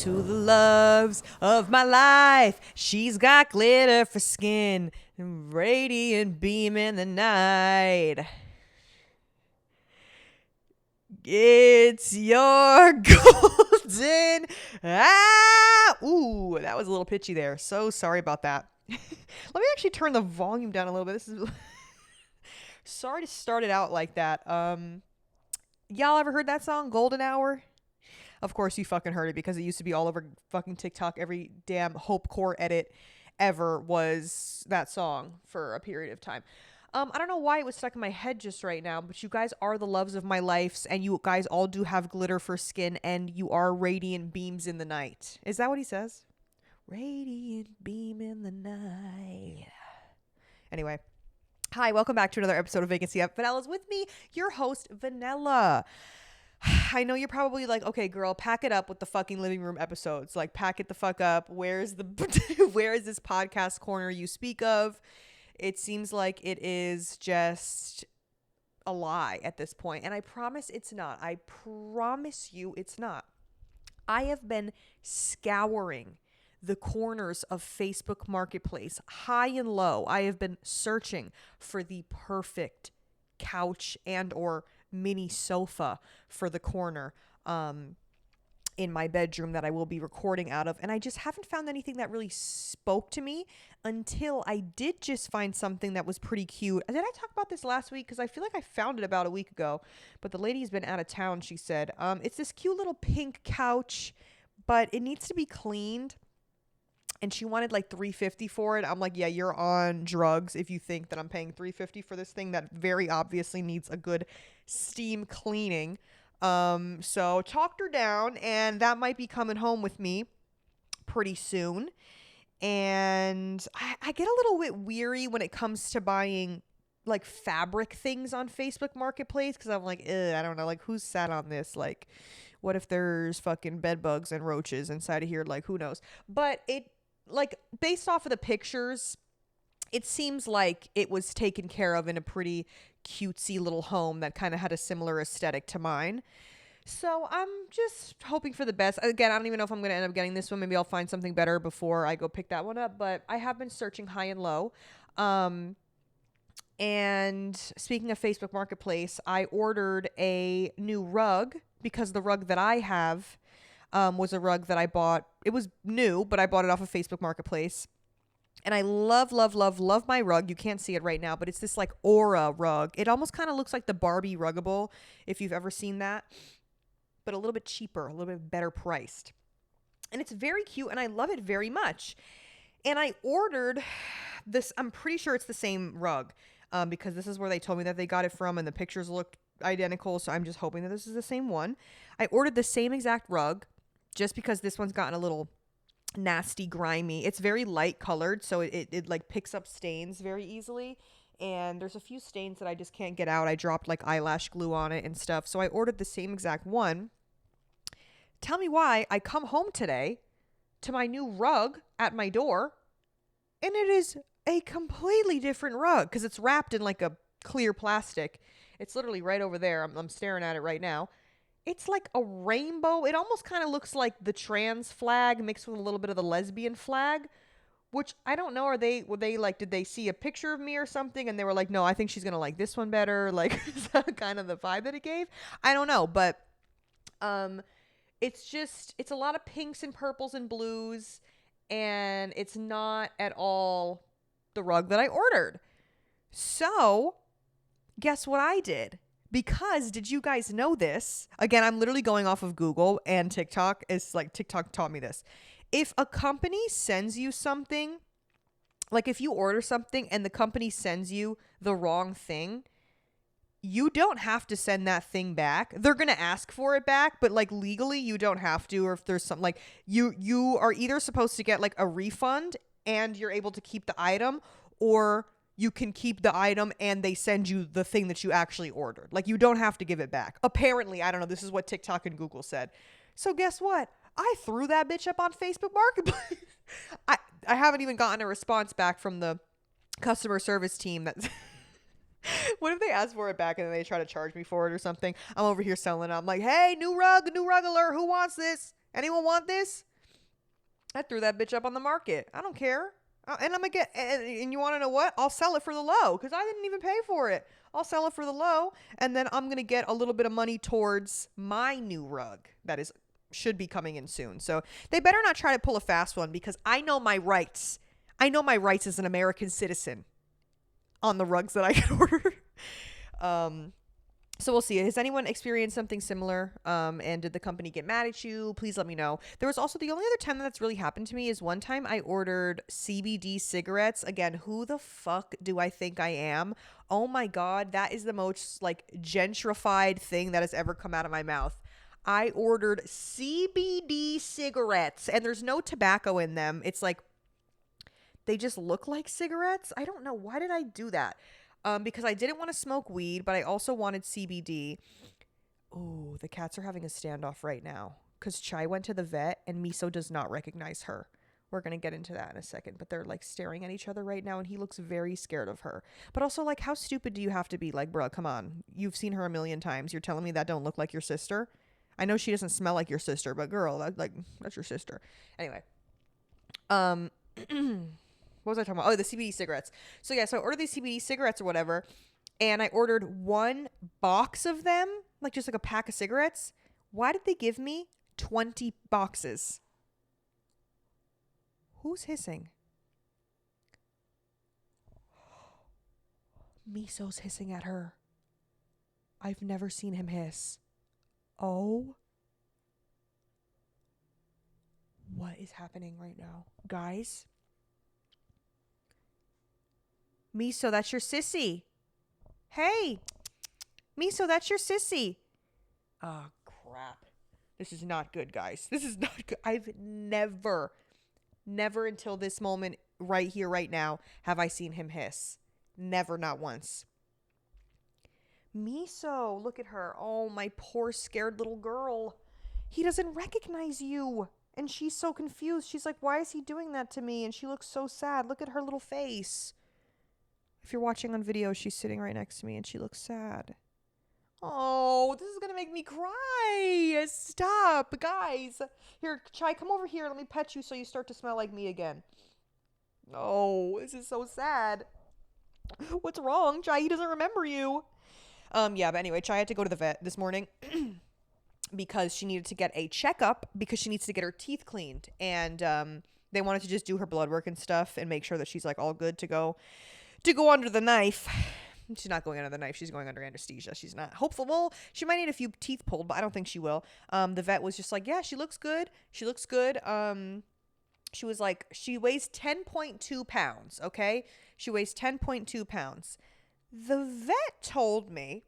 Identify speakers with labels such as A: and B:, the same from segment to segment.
A: to the loves of my life. She's got glitter for skin and radiant beam in the night. It's your golden. Ooh, that was a little pitchy there. So sorry about that. Let me actually turn the volume down a little bit. This is sorry to start it out like that. Y'all ever heard that song, Golden Hour? Of course you fucking heard it because it used to be all over fucking TikTok. Every damn Hopecore edit ever was that song for a period of time. I don't know why it was stuck in my head just right now, but you guys are the loves of my life, and you guys all do have glitter for skin, and you are radiant beams in the night. Is that what he says? Radiant beam in the night. Anyway. Hi, welcome back to another episode of Vacancy. Vanella's with me, your host, Vanilla. I know you're probably like, okay, girl, pack it up with the fucking living room episodes. Like, pack it the fuck up. Where is this podcast corner you speak of? It seems like it is just a lie at this point. And I promise it's not. I promise you it's not. I have been scouring the corners of Facebook Marketplace, high and low. I have been searching for the perfect couch and or mini sofa for the corner in my bedroom that I will be recording out of. And I just haven't found anything that really spoke to me until I did just find something that was pretty cute. Did I talk about this last week? Because I feel like I found it about a week ago, but the lady's been out of town, she said. It's this cute little pink couch, but it needs to be cleaned. And she wanted like $350 for it. I'm like, yeah, you're on drugs if you think that I'm paying $350 for this thing that very obviously needs a good steam cleaning. So talked her down, and that might be coming home with me pretty soon. And I get a little bit weary when it comes to buying like fabric things on Facebook Marketplace, because I'm like, I don't know, like who's sat on this? Like, what if there's fucking bed bugs and roaches inside of here? Like, who knows? But it, like, based off of the pictures, it seems like it was taken care of in a pretty cutesy little home that kind of had a similar aesthetic to mine. So I'm just hoping for the best. Again, I don't even know if I'm going to end up getting this one. Maybe I'll find something better before I go pick that one up. But I have been searching high and low. And speaking of Facebook Marketplace, I ordered a new rug because the rug that I have was a rug that I bought. It was new, but I bought it off of Facebook Marketplace. And I love my rug. You can't see it right now, but it's this like aura rug. It almost kind of looks like the Barbie Ruggable, if you've ever seen that, but a little bit cheaper, a little bit better priced. And it's very cute, and I love it very much. And I ordered this. I'm pretty sure it's the same rug because this is where they told me that they got it from, and the pictures looked identical, so I'm just hoping that this is the same one. I ordered the same exact rug just because this one's gotten a little nasty, grimy. It's very light colored, so it like picks up stains very easily, and there's a few stains that I just can't get out. I dropped like eyelash glue on it and stuff, so I ordered the same exact one. Tell me why I come home today to my new rug at my door, and it is a completely different rug because it's wrapped in like a clear plastic. It's literally right over there. I'm staring at it right now. It's like a rainbow. It almost kind of looks like the trans flag mixed with a little bit of the lesbian flag, which I don't know. Were they like, did they see a picture of me or something? And they were like, no, I think she's going to like this one better. Like, is that kind of the vibe that it gave? I don't know. But, it's a lot of pinks and purples and blues, and it's not at all the rug that I ordered. So guess what I did? Because did you guys know this? Again, I'm literally going off of Google and TikTok. It's like TikTok taught me this. If a company sends you something, like if you order something and the company sends you the wrong thing, you don't have to send that thing back. They're going to ask for it back, but like legally you don't have to. Or if there's something like you are either supposed to get like a refund and you're able to keep the item, or you can keep the item and they send you the thing that you actually ordered. Like, you don't have to give it back. Apparently, I don't know. This is what TikTok and Google said. So guess what? I threw that bitch up on Facebook Marketplace. I haven't even gotten a response back from the customer service team. That what if they ask for it back and then they try to charge me for it or something? I'm over here selling it. I'm like, hey, new rug alert. Who wants this? Anyone want this? I threw that bitch up on the market. I don't care. And I'm gonna get, and you want to know what? I'll sell it for the low because I didn't even pay for it. I'll sell it for the low, and then I'm gonna get a little bit of money towards my new rug that is should be coming in soon. So they better not try to pull a fast one because I know my rights. I know my rights as an American citizen on the rugs that I can order. Um, so we'll see. Has anyone experienced something similar? And did the company get mad at you? Please let me know. There was also the only other time that's really happened to me is one time I ordered CBD cigarettes. Again, who the fuck do I think I am? Oh my God, that is the most like gentrified thing that has ever come out of my mouth. I ordered CBD cigarettes and there's no tobacco in them. It's like they just look like cigarettes. I don't know. Why did I do that? Because I didn't want to smoke weed, but I also wanted CBD. Ooh, the cats are having a standoff right now because Chai went to the vet and Miso does not recognize her. We're going to get into that in a second, but they're like staring at each other right now and he looks very scared of her. But also like, how stupid do you have to be? Like, bro, come on. You've seen her a million times. You're telling me that don't look like your sister? I know she doesn't smell like your sister, but girl, that's your sister. Anyway, what was I talking about? Oh, the CBD cigarettes. So yeah, so I ordered these CBD cigarettes or whatever, and I ordered one box of them, like just like a pack of cigarettes. Why did they give me 20 boxes? Who's hissing? Miso's hissing at her. I've never seen him hiss. Oh. What is happening right now? Guys? Miso, that's your sissy. Hey. Miso, that's your sissy. Oh, crap. This is not good, guys. This is not good. I've never until this moment right here, right now, have I seen him hiss. Never, not once. Miso, look at her. Oh, my poor scared little girl. He doesn't recognize you. And she's so confused. She's like, why is he doing that to me? And she looks so sad. Look at her little face. If you're watching on video, she's sitting right next to me and she looks sad. Oh, this is going to make me cry. Stop, guys. Here, Chai, come over here. Let me pet you so you start to smell like me again. Oh, this is so sad. What's wrong? Chai, he doesn't remember you. Yeah, but anyway, Chai had to go to the vet this morning because she needed to get a checkup because she needs to get her teeth cleaned. And they wanted to just do her blood work and stuff and make sure that she's like all good to go under the knife. She's not going under the knife. She's going under anesthesia. She's not hopeful. Well, she might need a few teeth pulled, but I don't think she will. The vet was just like, yeah, she looks good. She looks good. She was like, she weighs 10.2 pounds. Okay. She weighs 10.2 pounds. The vet told me,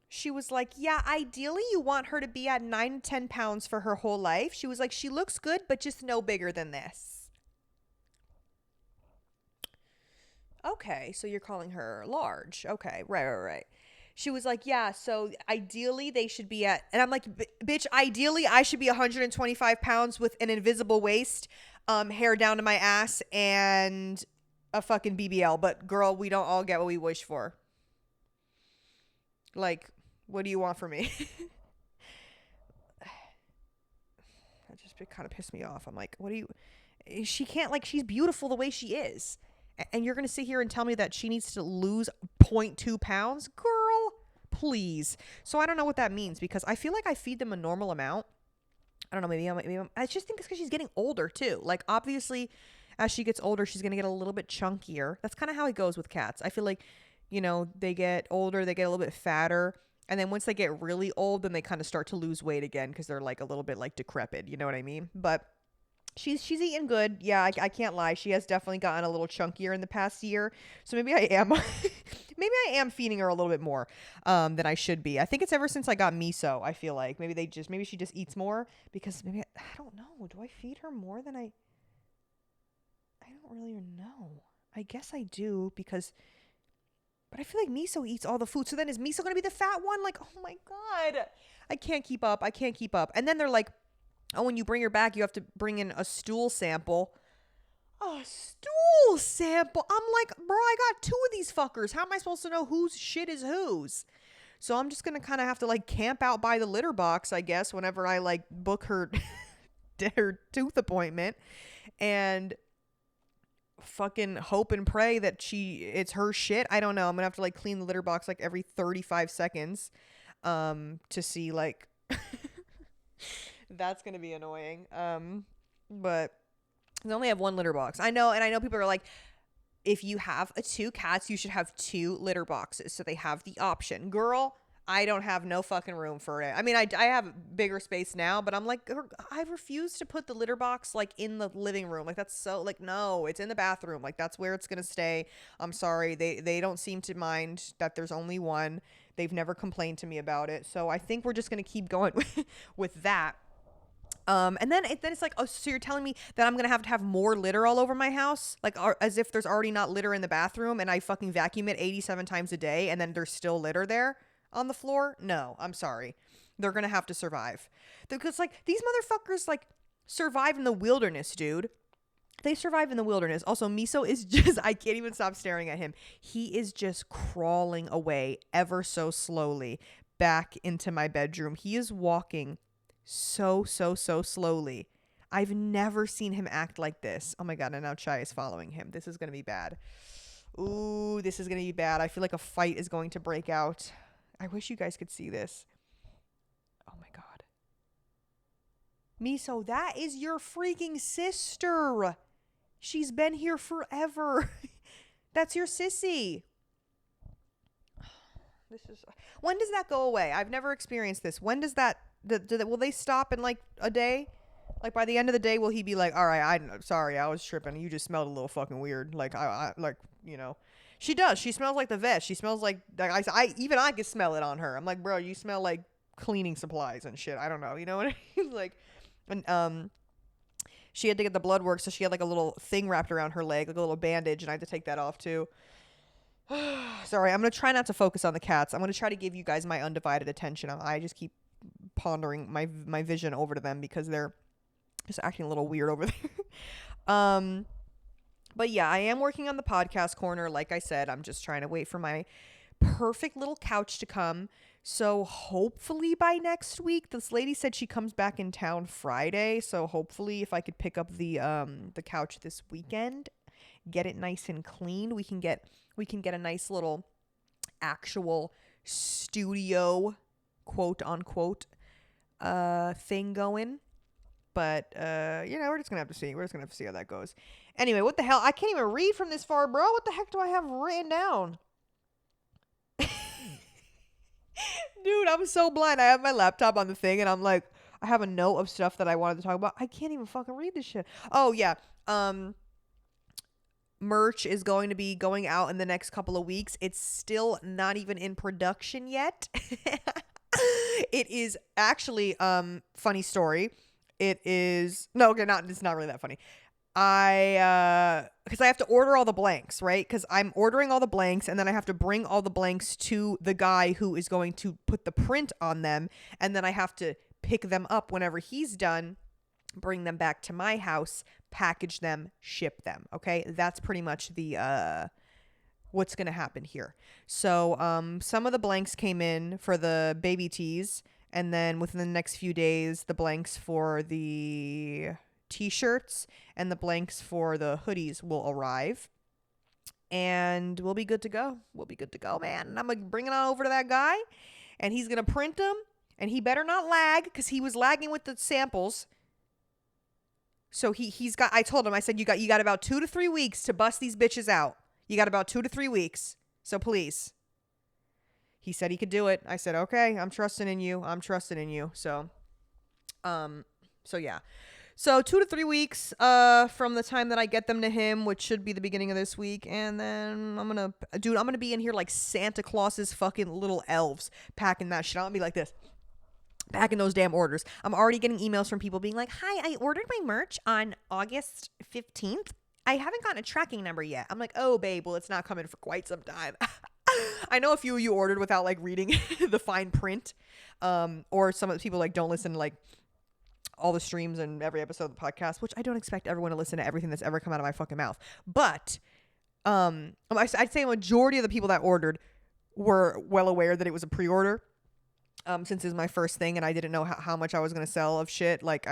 A: she was like, yeah, ideally you want her to be at 9 to 10 pounds for her whole life. She was like, she looks good, but just no bigger than this. Okay, so you're calling her large. Okay, right. She was like, yeah, so ideally they should be at, and I'm like, bitch, ideally I should be 125 pounds with an invisible waist, hair down to my ass, and a fucking BBL. But girl, we don't all get what we wish for. Like, what do you want from me? That just kind of pissed me off. I'm like, what do you, she can't, like, she's beautiful the way she is. And you're going to sit here and tell me that she needs to lose 0.2 pounds? Girl, please. So I don't know what that means because I feel like I feed them a normal amount. I don't know, maybe I just think it's because she's getting older too. Like, obviously, as she gets older, she's going to get a little bit chunkier. That's kind of how it goes with cats. I feel like, you know, they get older, they get a little bit fatter. And then once they get really old, then they kind of start to lose weight again because they're like a little bit like decrepit. You know what I mean? But she's eating good. Yeah, I can't lie. She has definitely gotten a little chunkier in the past year. So maybe I am maybe I am feeding her a little bit more than I should be. I think it's ever since I got Miso, I feel like. Maybe she just eats more because maybe I don't know. Do I feed her more than I don't really know. I guess I do because but I feel like Miso eats all the food. So then is Miso going to be the fat one? Like, oh my God. I can't keep up. And then they're like, oh, when you bring her back, you have to bring in a stool sample. A stool sample? I'm like, bro, I got 2 of these fuckers. How am I supposed to know whose shit is whose? So I'm just going to kind of have to like camp out by the litter box, I guess, whenever I like book her, her tooth appointment. and fucking hope and pray that it's her shit. I don't know. I'm gonna have to like clean the litter box like every 35 seconds to see like that's gonna be annoying. But I only have one litter box. I know, and I know people are like, if you have two cats, you should have two litter boxes so they have the option. Girl, I don't have no fucking room for it. I mean, I have bigger space now, but I'm like, I refuse to put the litter box like in the living room. Like, that's so like, no, it's in the bathroom. Like, that's where it's gonna stay. I'm sorry, they don't seem to mind that there's only one. They've never complained to me about it, so I think we're just gonna keep going with that. And then it's like, oh, so you're telling me that I'm gonna have to have more litter all over my house, like as if there's already not litter in the bathroom, and I fucking vacuum it 87 times a day, and then there's still litter there on the floor? No, I'm sorry. They're gonna have to survive because like these motherfuckers like survive in the wilderness, dude. They survive in the wilderness. Also, Miso is just, I can't even stop staring at him. He is just crawling away ever so slowly back into my bedroom. He is walking so slowly. I've never seen him act like this. Oh my god, and now Chai is following him. This is gonna be bad. Ooh, this is gonna be bad. I feel like a fight is going to break out. I wish you guys could see this. Oh my god. Miso, that is your freaking sister. She's been here forever. That's your sissy. This is, when does that go away? I've never experienced this. When does that will they stop in like a day? Like by the end of the day, will he be like, all right, I'm sorry, I was tripping. You just smelled a little fucking weird. Like I like, you know, she does. She smells like the vet. She smells like I even I can smell it on her. I'm like, bro, you smell like cleaning supplies and shit. I don't know. You know what I mean? Like, and she had to get the blood work, so she had like a little thing wrapped around her leg, like a little bandage, and I had to take that off too. Sorry, I'm gonna try not to focus on the cats. I'm gonna try to give you guys my undivided attention. I just keep pondering my vision over to them because they're just acting a little weird over there. But yeah, I am working on the podcast corner. Like I said, I'm just trying to wait for my perfect little couch to come. So hopefully by next week, this lady said she comes back in town Friday. So hopefully if I could pick up the couch this weekend, get it nice and clean, we can get a nice little actual studio, quote unquote, thing going. But we're just gonna have to see. We're just gonna have to see how that goes. Anyway, what the hell? I can't even read from this far, bro. What the heck do I have written down? Dude, I'm so blind. I have my laptop on the thing, and I'm like, I have a note of stuff that I wanted to talk about. I can't even fucking read this shit. Oh yeah. Merch is going to be going out in the next couple of weeks. It's still not even in production yet. It is actually funny story. It is it's not really that funny. Because I have to order all the blanks, right? Because I'm ordering all the blanks, and then I have to bring all the blanks to the guy who is going to put the print on them, and then I have to pick them up whenever he's done, bring them back to my house, package them, ship them. Okay, that's pretty much the what's gonna happen here. So some of the blanks came in for the baby tees, and then within the next few days, the blanks for the t-shirts and the blanks for the hoodies will arrive, and we'll be good to go. We'll be good to go, man. And I'm gonna bring it on over to that guy, and he's gonna print them, and he better not lag, because he was lagging with the samples. So he's got, I told him, I said, you got about 2 to 3 weeks to bust these bitches out. You got about 2 to 3 weeks. So please. He said he could do it. I said, okay, I'm trusting in you. So, yeah. So 2 to 3 weeks, from the time that I get them to him, which should be the beginning of this week. And then I'm going to be in here like Santa Claus's fucking little elves, packing that shit. I'm going to be like this. Packing those damn orders. I'm already getting emails from people being like, hi, I ordered my merch on August 15th. I haven't gotten a tracking number yet. I'm like, oh, babe, well, it's not coming for quite some time. I know a few of you ordered without like reading the fine print. Or some of the people like don't listen to like all the streams and every episode of the podcast, which I don't expect everyone to listen to everything that's ever come out of my fucking mouth. But I'd say a majority of the people that ordered were well aware that it was a pre-order. since it's my first thing and I didn't know how much I was gonna sell of shit. Like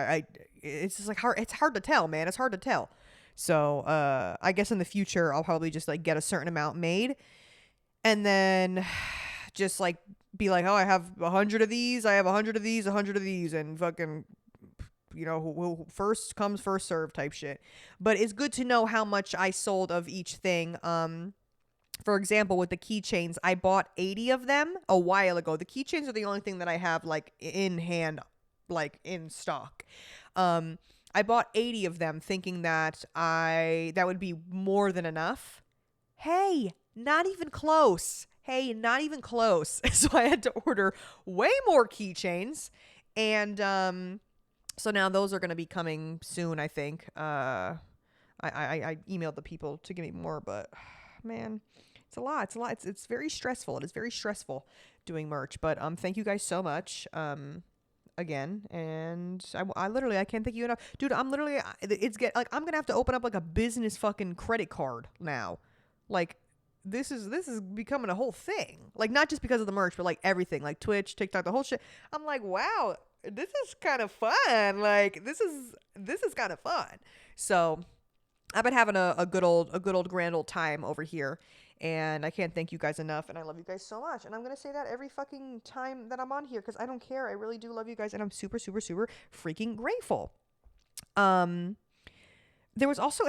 A: it's just like hard. It's hard to tell, man. It's hard to tell. So I guess in the future I'll probably just like get a certain amount made, and then just like be like, oh, I have 100 of these. I have 100 of these, 100 of these, and fucking, who first comes first serve type shit. But it's good to know how much I sold of each thing. For example, with the keychains, I bought 80 of them a while ago. The keychains are the only thing that I have like in hand, like in stock. I bought 80 of them thinking that that would be more than enough. Hey, not even close. Hey, not even close. So I had to order way more keychains, and so now those are going to be coming soon, I think. I emailed the people to give me more, but man, it's a lot. It's a lot. It's very stressful. It is very stressful doing merch. But thank you guys so much. Again, and I literally, I can't thank you enough, dude. I'm literally, I'm gonna have to open up like a business fucking credit card now. Like this is becoming a whole thing. Like not just because of the merch, but like everything, like Twitch, TikTok, the whole shit. I'm like, wow, this is kind of fun. Like this is kind of fun. So I've been having a good old grand old time over here, and I can't thank you guys enough, and I love you guys so much. And I'm going to say that every fucking time that I'm on here, because I don't care. I really do love you guys, and I'm super, super, super freaking grateful. There was also,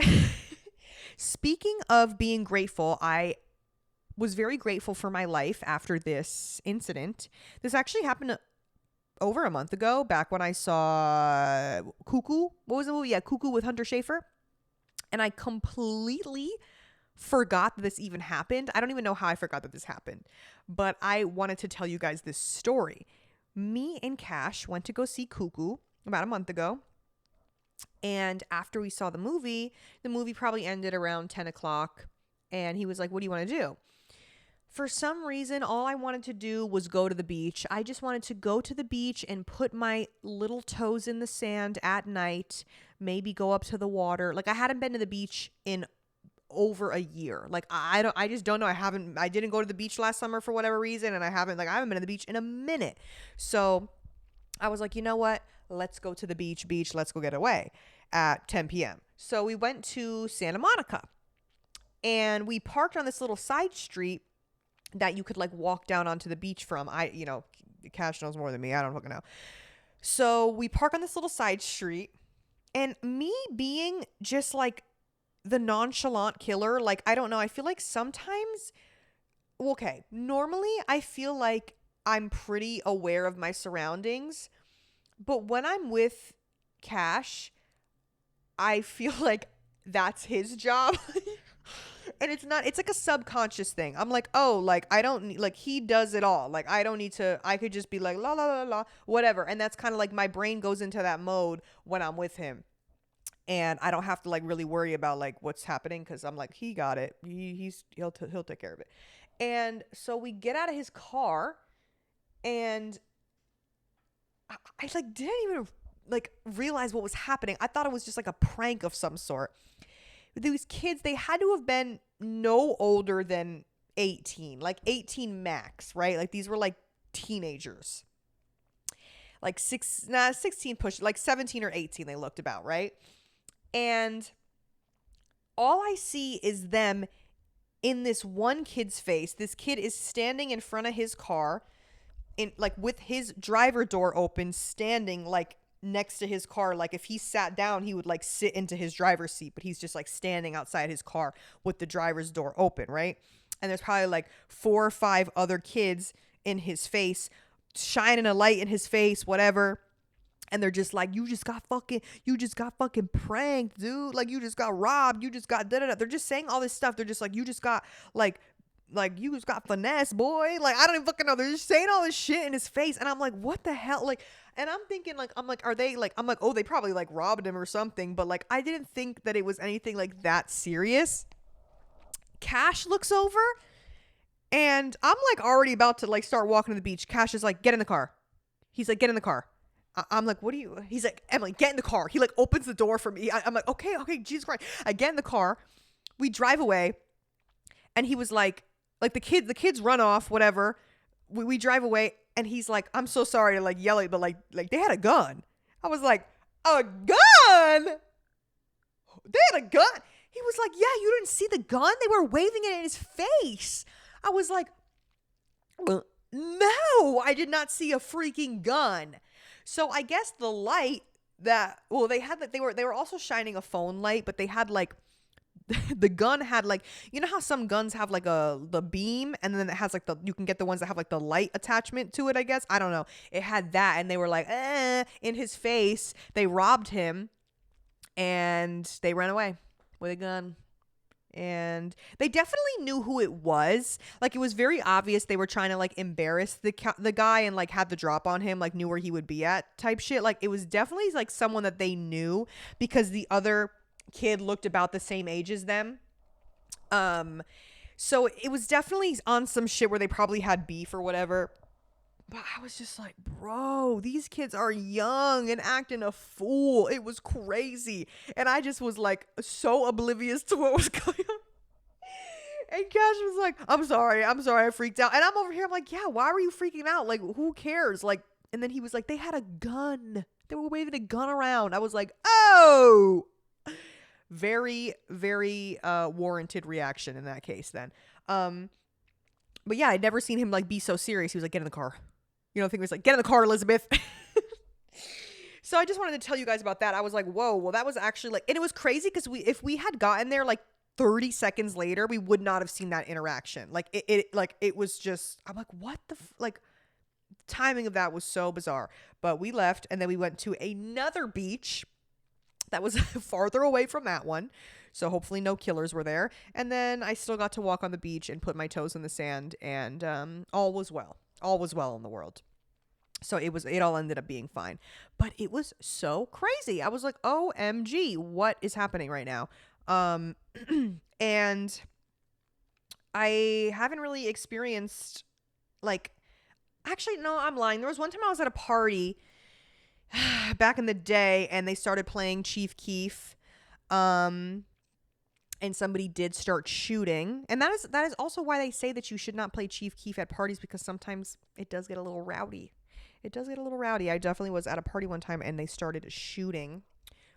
A: speaking of being grateful, I was very grateful for my life after this incident. This actually happened over a month ago, back when I saw Cuckoo. What was the movie? Yeah, Cuckoo with Hunter Schafer. And I completely forgot that this even happened. I don't even know how I forgot that this happened. But I wanted to tell you guys this story. Me and Cash went to go see Cuckoo about a month ago. And after we saw the movie probably ended around 10 o'clock. And he was like, what do you want to do? For some reason, all I wanted to do was go to the beach. I just wanted to go to the beach and put my little toes in the sand at night, maybe go up to the water. Like I hadn't been to the beach in over a year. Like I just don't know. I didn't go to the beach last summer for whatever reason, and I haven't been to the beach in a minute. So I was like, you know what? Let's go to the beach. Let's go get away at 10 p.m. So we went to Santa Monica, and we parked on this little side street that you could like walk down onto the beach from. Cash knows more than me. I don't fucking know. So we park on this little side street, and me being just like the nonchalant killer, like, I don't know. I feel like sometimes, okay, normally I feel like I'm pretty aware of my surroundings, but when I'm with Cash, I feel like that's his job. And it's like a subconscious thing. I'm like, oh, like I don't need, like he does it all. Like I don't need to, I could just be like, la, la, la, la, whatever. And that's kind of like my brain goes into that mode when I'm with him. And I don't have to like really worry about like what's happening, because I'm like, he got it. He'll take care of it. And so we get out of his car, and I like didn't even like realize what was happening. I thought it was just like a prank of some sort. These kids, they had to have been no older than 18, like 18 max, right? Like these were like teenagers, like 16 push, like 17 or 18 they looked about, right? And all I see is them in this one kid's face. This kid is standing in front of his car, in like with his driver door open, standing like next to his car. Like if he sat down, he would like sit into his driver's seat, but he's just like standing outside his car with the driver's door open, right? And there's probably like 4 or 5 other kids in his face, shining a light in his face, whatever. And they're just like, you just got fucking pranked, dude. Like you just got robbed. You just got da-da-da. They're just saying all this stuff. They're just like, you just got like you just got finesse, boy. Like I don't even fucking know. They're just saying all this shit in his face. And I'm like, what the hell? Like, and I'm thinking like, are they like, I'm like, oh, they probably like robbed him or something. But like, I didn't think that it was anything like that serious. Cash looks over, and I'm like already about to like start walking to the beach. Cash is like, get in the car. He's like, get in the car. I'm like, what do you, he's like, Emily, get in the car. He like opens the door for me. I'm like, okay, Jesus Christ. I get in the car. We drive away. And he was like the kids run off, whatever. We drive away. And he's like, I'm so sorry to like yell at, but like they had a gun. I was like, a gun? They had a gun? He was like, yeah, you didn't see the gun? They were waving it in his face. I was like, no, I did not see a freaking gun. So I guess the light that, well, they had that, they were also shining a phone light, but they had like, the gun had like, you know how some guns have like the beam, and then it has like you can get the ones that have like the light attachment to it, I guess. I don't know. It had that, and they were like, in his face. They robbed him, and they ran away with a gun. And they definitely knew who it was. Like, it was very obvious they were trying to like embarrass the guy and like had the drop on him, like knew where he would be at type shit. Like, it was definitely like someone that they knew, because the other kid looked about the same age as them. So it was definitely on some shit where they probably had beef or whatever. But I was just like, bro, these kids are young and acting a fool. It was crazy. And I just was like so oblivious to what was going on. And Cash was like, I'm sorry, I freaked out. And I'm over here, I'm like, yeah, why were you freaking out? Like, who cares? Like, and then he was like, they had a gun. They were waving a gun around. I was like, oh, very, very warranted reaction in that case then. But yeah, I'd never seen him like be so serious. He was like, get in the car. You know, I think he was like, get in the car, Elizabeth. So I just wanted to tell you guys about that. I was like, whoa, well, that was actually like, and it was crazy because if we had gotten there like 30 seconds later, we would not have seen that interaction. Like it was just, I'm like, what the, like, timing of that was so bizarre. But we left, and then we went to another beach that was farther away from that one. So hopefully no killers were there. And then I still got to walk on the beach and put my toes in the sand, and all was well. All was well in the world. So it all ended up being fine. But it was so crazy. I was like, OMG, what is happening right now? And I haven't really experienced, like, actually, no, I'm lying. There was one time I was at a party back in the day, and they started playing Chief Keef. And somebody did start shooting. And that is also why they say that you should not play Chief Keef at parties, because sometimes it does get a little rowdy. It does get a little rowdy. I definitely was at a party one time, and they started shooting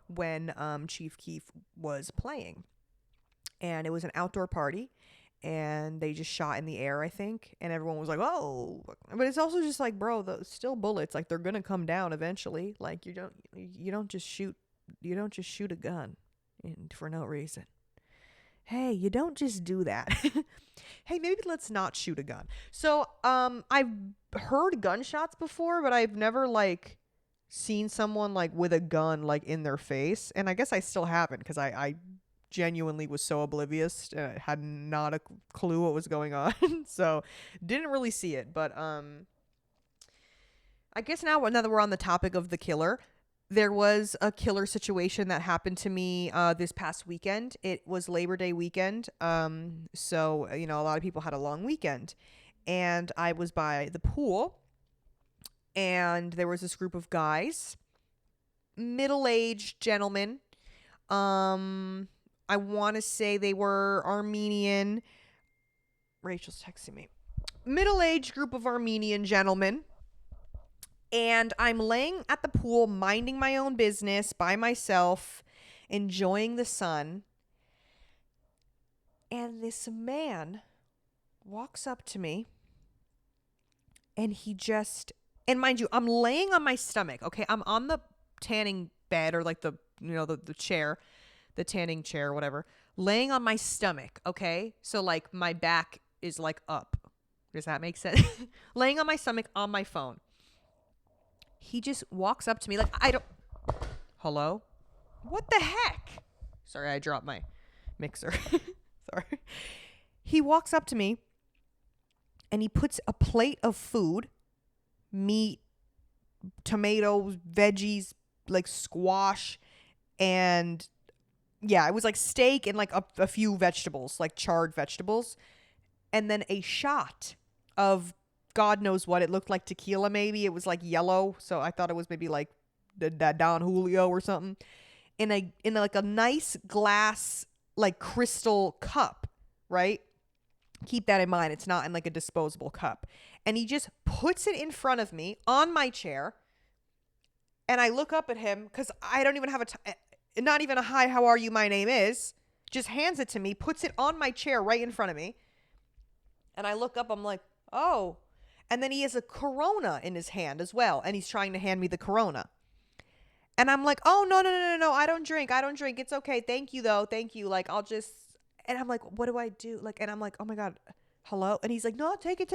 A: when Chief Keef was playing. And it was an outdoor party, and they just shot in the air, I think. And everyone was like, oh. But it's also just like, bro, still bullets. Like, they're going to come down eventually. Like, you don't just shoot a gun for no reason. Hey, you don't just do that. Hey, maybe let's not shoot a gun. So, I've heard gunshots before, but I've never like seen someone like with a gun like in their face. And I guess I still haven't, because I genuinely was so oblivious, had not a clue what was going on. So didn't really see it. But I guess now that we're on the topic of the killer, there was a killer situation that happened to me this past weekend. It was Labor Day weekend. So, you know, a lot of people had a long weekend. And I was by the pool, and there was this group of guys, middle-aged gentlemen. I want to say they were Armenian. Rachel's texting me. Middle-aged group of Armenian gentlemen. And I'm laying at the pool, minding my own business by myself, enjoying the sun. And this man walks up to me, and and mind you, I'm laying on my stomach. Okay. I'm on the tanning bed, or like the chair, the tanning chair, whatever, laying on my stomach. Okay. So like my back is like up. Does that make sense? Laying on my stomach on my phone. He just walks up to me like, hello? What the heck? Sorry, I dropped my mixer. Sorry. He walks up to me, and he puts a plate of food, meat, tomatoes, veggies, like squash, and yeah, it was like steak and like a few vegetables, like charred vegetables, and then a shot of God knows what. It looked like tequila, maybe. It was like yellow, so I thought it was maybe like that Don Julio or something. In like a nice glass, like crystal cup, right? Keep that in mind. It's not in like a disposable cup. And he just puts it in front of me on my chair. And I look up at him because I don't even have not even a hi, how are you, my name is. Just hands it to me, puts it on my chair right in front of me. And I look up, I'm like, oh. And then he has a Corona in his hand as well. And he's trying to hand me the Corona. And I'm like, oh, no, I don't drink. It's okay. Thank you, though. Thank you. Like, I'll just, and I'm like, what do I do? Like, and I'm like, oh my God, hello? And he's like, no, take it.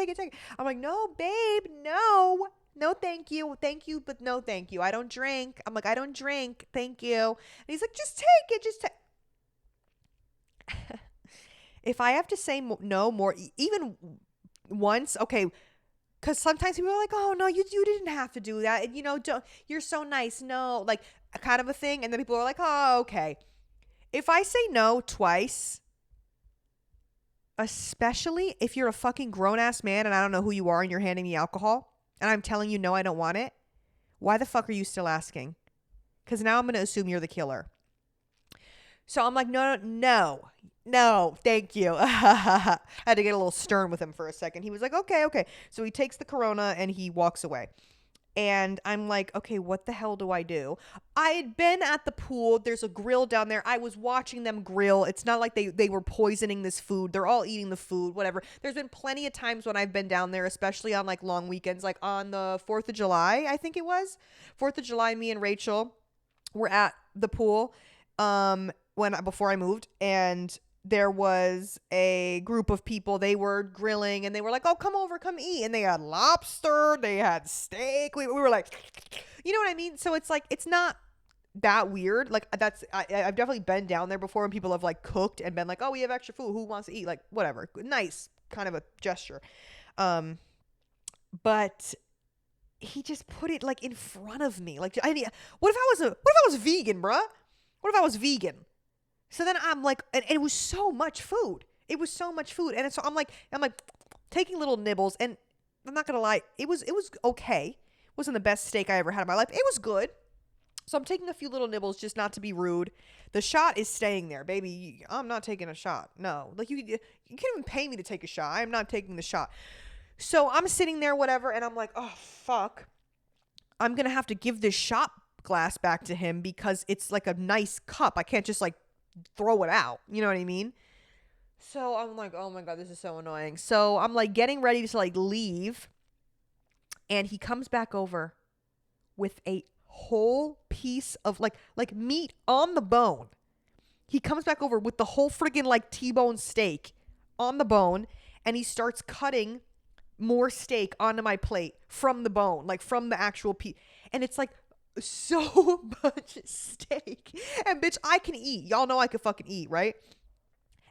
A: I'm like, no, babe, no, thank you, but no, thank you. I don't drink. I'm like, I don't drink. Thank you. And he's like, just take it. If I have to say no more, even once, okay, because sometimes people are like, oh, no, you didn't have to do that. And, you're so nice. No, like kind of a thing. And then people are like, oh, okay. If I say no twice, especially if you're a fucking grown-ass man and I don't know who you are and you're handing me alcohol and I'm telling you, no, I don't want it, why the fuck are you still asking? Because now I'm going to assume you're the killer. So I'm like, no, thank you. I had to get a little stern with him for a second. He was like, okay. So he takes the Corona and he walks away. And I'm like, okay, what the hell do I do? I had been at the pool. There's a grill down there. I was watching them grill. It's not like they were poisoning this food. They're all eating the food, whatever. There's been plenty of times when I've been down there, especially on like long weekends, like on the 4th of July, I think it was. 4th of July, me and Rachel were at the pool before I moved, and there was a group of people. They were grilling and they were like, oh, come over, come eat. And they had lobster, they had steak. We were like, you know what I mean? So it's like, it's not that weird. Like I've definitely been down there before and people have like cooked and been like, oh, we have extra food. Who wants to eat? Like whatever. Nice kind of a gesture. But he just put it like in front of me. Like, what if I was vegan, bruh? What if I was vegan? So then I'm like, and it was so much food. And so I'm like taking little nibbles, and I'm not going to lie, it was okay. It wasn't the best steak I ever had in my life. It was good. So I'm taking a few little nibbles just not to be rude. The shot is staying there, baby. I'm not taking a shot. No. Like you can't even pay me to take a shot. I'm not taking the shot. So I'm sitting there, whatever, and I'm like, oh, fuck. I'm going to have to give this shot glass back to him because it's like a nice cup. I can't just like throw it out. You know what I mean? So I'm like, oh my God, this is so annoying. So I'm like getting ready to like leave. And he comes back over with a whole piece of like meat on the bone. He comes back over with the whole friggin' like T-bone steak on the bone. And he starts cutting more steak onto my plate from the bone, like from the actual piece. And it's like so much steak. And bitch, I can eat. Y'all know I can fucking eat, right?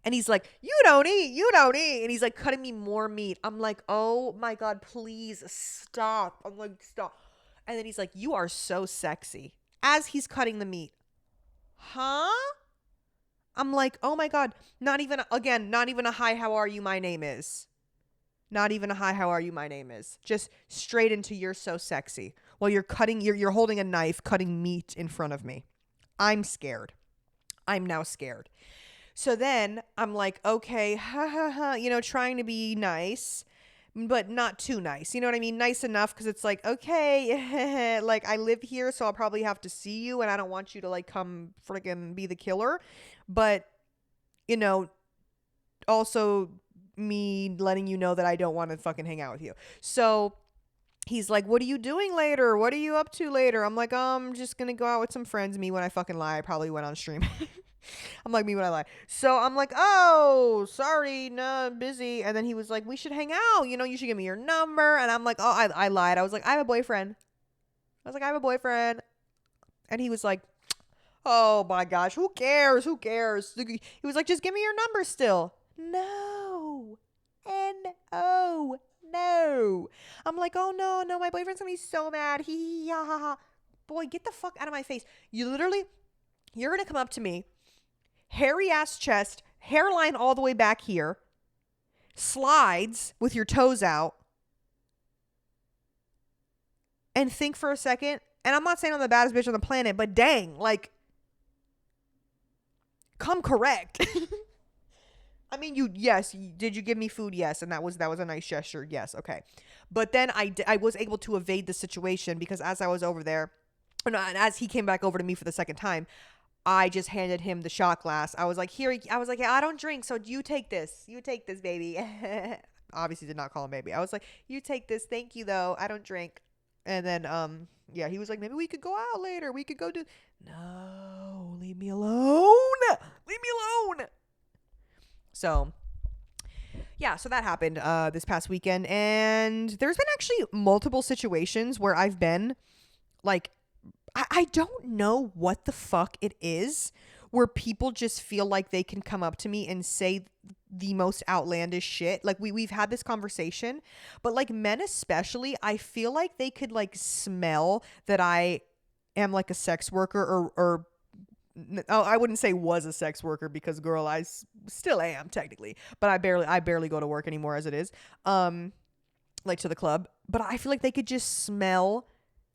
A: And he's like, you don't eat. And he's like cutting me more meat. I'm like, oh my God, please stop. I'm like, stop. And then he's like, you are so sexy. As he's cutting the meat. Huh? I'm like, oh my God. Not even a hi, how are you, my name is. Not even a hi, how are you, my name is. Just straight into you're so sexy. While you're holding a knife, cutting meat in front of me. I'm scared. I'm now scared. So then I'm like, okay, trying to be nice, but not too nice. You know what I mean? Nice enough because it's like, okay, like I live here, so I'll probably have to see you, and I don't want you to like come friggin' be the killer. But, also me letting you know that I don't want to fucking hang out with you. So he's like, what are you doing later? What are you up to later? I'm like, I'm just going to go out with some friends. Me when I fucking lie. I probably went on stream. I'm like, me when I lie. So I'm like, oh, sorry, no, busy. And then he was like, we should hang out. You should give me your number. And I'm like, oh, I lied. I was like, I have a boyfriend. And he was like, oh my gosh, who cares? He was like, just give me your number still. No. N-O. No. I'm like, oh no, my boyfriend's gonna be so mad. Ha ha ha. Boy, get the fuck out of my face. You're gonna come up to me, hairy ass chest, hairline all the way back here, slides with your toes out, and think for a second. And I'm not saying I'm the baddest bitch on the planet, but dang, like, come correct. I mean, did you give me food? Yes. And that was a nice gesture. Yes. Okay. But then I was able to evade the situation because as I was over there, and as he came back over to me for the second time, I just handed him the shot glass. I was like, here, I was like, yeah, I don't drink, so you take this. You take this, baby. Obviously did not call him baby. I was like, you take this. Thank you, though. I don't drink. And then, yeah, he was like, maybe we could go out later. We could go do. No, leave me alone. Leave me alone. So, yeah, so that happened this past weekend. And there's been actually multiple situations where I've been like, I don't know what the fuck it is where people just feel like they can come up to me and say the most outlandish shit. Like we've had this conversation, but like men especially, I feel like they could like smell that I am like a sex worker or oh, I wouldn't say was a sex worker because girl, still am technically, but I barely go to work anymore as it is. Like to the club, but I feel like they could just smell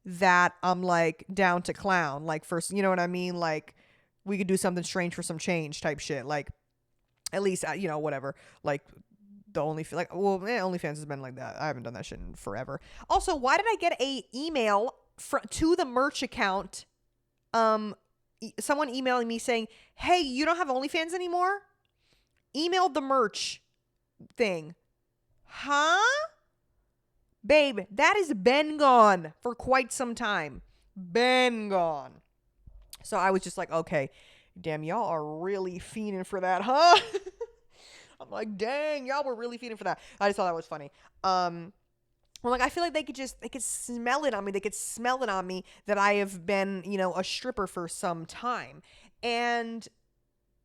A: that I'm like down to clown, like first, you know what I mean? Like we could do something strange for some change type shit. Like at least, whatever. Like the OnlyFans has been like that. I haven't done that shit in forever. Also, why did I get a email to the merch account? Someone emailing me saying, hey, you don't have OnlyFans anymore? Emailed the merch thing. Huh? Babe, that has been gone for quite some time. Been gone. So I was just like, okay, damn, y'all are really fiending for that, huh? I'm like, dang, y'all were really fiending for that. I just thought that was funny. Well, like, I feel like they could smell it on me. They could smell it on me that I have been, a stripper for some time. And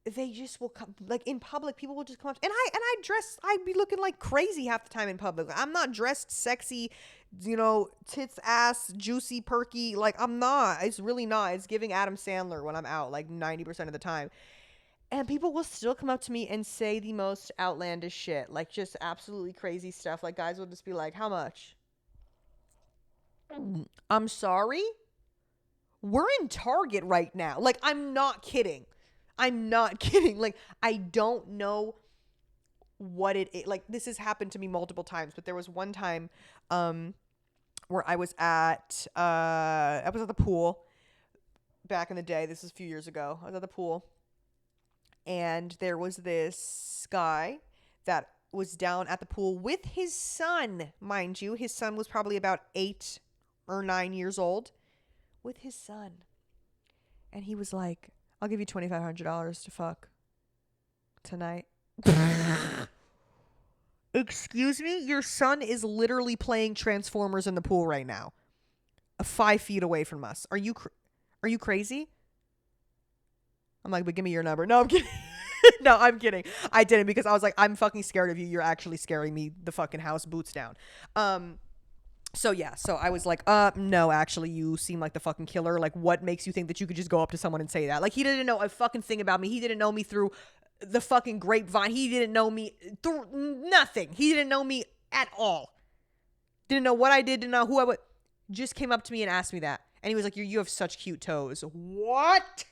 A: they just will come, like in public, people will just come up and I'd be looking like crazy half the time in public. I'm not dressed sexy, tits, ass, juicy, perky. Like I'm not, it's really not. It's giving Adam Sandler when I'm out like 90% of the time. And people will still come up to me and say the most outlandish shit, like just absolutely crazy stuff. Like guys will just be like, how much? I'm sorry? We're in Target right now. Like, I'm not kidding. Like, I don't know what it is. Like, this has happened to me multiple times, but there was one time where I was at the pool back in the day. This was a few years ago. I was at the pool, and there was this guy that was down at the pool with his son, mind you. His son was probably about 8 or 9 years old, with his son. And he was like, I'll give you $2,500 to fuck tonight. Excuse me? Your son is literally playing Transformers in the pool right now. 5 feet away from us. Are you crazy? I'm like, but give me your number. No, I'm kidding. No, I'm kidding. I didn't, because I was like, I'm fucking scared of you. You're actually scaring me the fucking house boots down. So yeah, so I was like, no, actually, you seem like the fucking killer. Like, what makes you think that you could just go up to someone and say that? Like, he didn't know a fucking thing about me. He didn't know me through the fucking grapevine. He didn't know me through nothing. He didn't know me at all. Didn't know what I did, didn't know who I was. Just came up to me and asked me that. And he was like, you have such cute toes. What?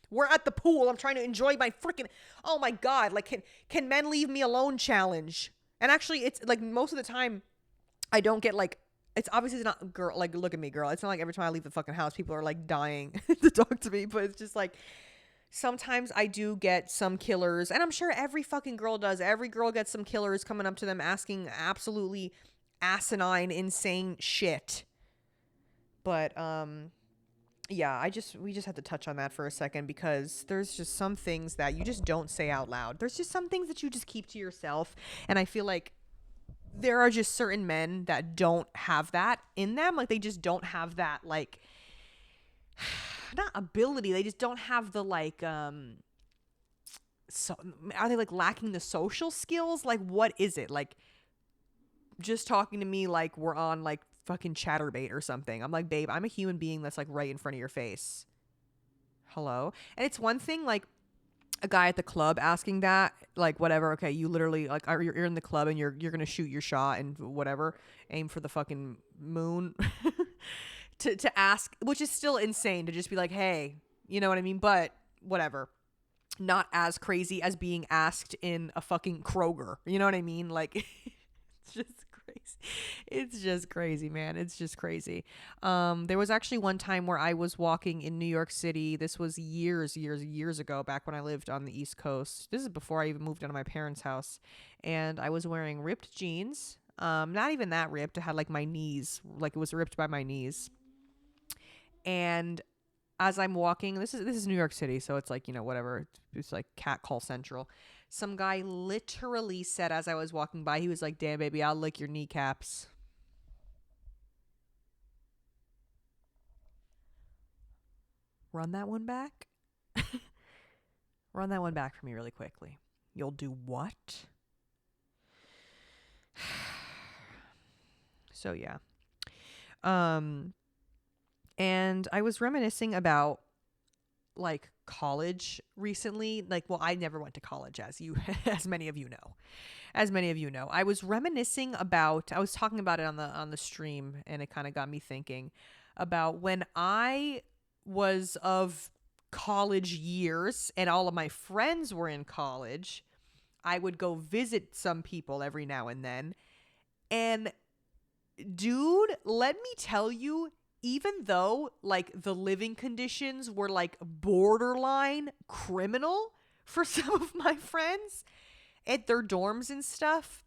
A: We're at the pool. I'm trying to enjoy my freaking, oh my God. Like, can men leave me alone challenge? And actually, it's like most of the time, I don't get like, it's obviously not, girl, like, look at me, girl. It's not like every time I leave the fucking house, people are like dying to talk to me. But it's just like, sometimes I do get some killers. And I'm sure every fucking girl does. Every girl gets some killers coming up to them asking absolutely asinine, insane shit. But, yeah, we just had to touch on that for a second, because there's just some things that you just don't say out loud. There's just some things that you just keep to yourself. And I feel like there are just certain men that don't have that in them. Like, they just don't have that, like, not ability. They just don't have the, like, so are they like lacking the social skills? Like, what is it? Like, just talking to me like we're on like fucking Chatterbait or something. I'm like, babe, I'm a human being that's like right in front of your face. Hello? And it's one thing, like, a guy at the club asking that, like, whatever, okay, you literally, like, you're in the club and you're gonna shoot your shot and whatever, aim for the fucking moon, to ask, which is still insane to just be like, hey, you know what I mean? But whatever. not as crazy as being asked in a fucking Kroger. You know what I mean? Like, it's just crazy. It's just crazy, man. It's just crazy. There was actually one time where I was walking in New York City. This was years ago, back when I lived on the East Coast. This is before I even moved out of my parents' house. And I was wearing ripped jeans. Not even that ripped. I had like my knees, like it was ripped by my knees. And as I'm walking, this is New York City, so it's like, whatever. It's like cat call central. Some guy literally said as I was walking by, he was like, "Damn, baby, I'll lick your kneecaps." Run that one back. Run that one back for me really quickly. You'll do what? So yeah. And I was reminiscing about like college recently. Like, well, I never went to college, as many of you know. I was reminiscing about, I was talking about it on the stream, and it kind of got me thinking about when I was of college years and all of my friends were in college. I would go visit some people every now and then. And dude, let me tell you, even though like the living conditions were like borderline criminal for some of my friends at their dorms and stuff,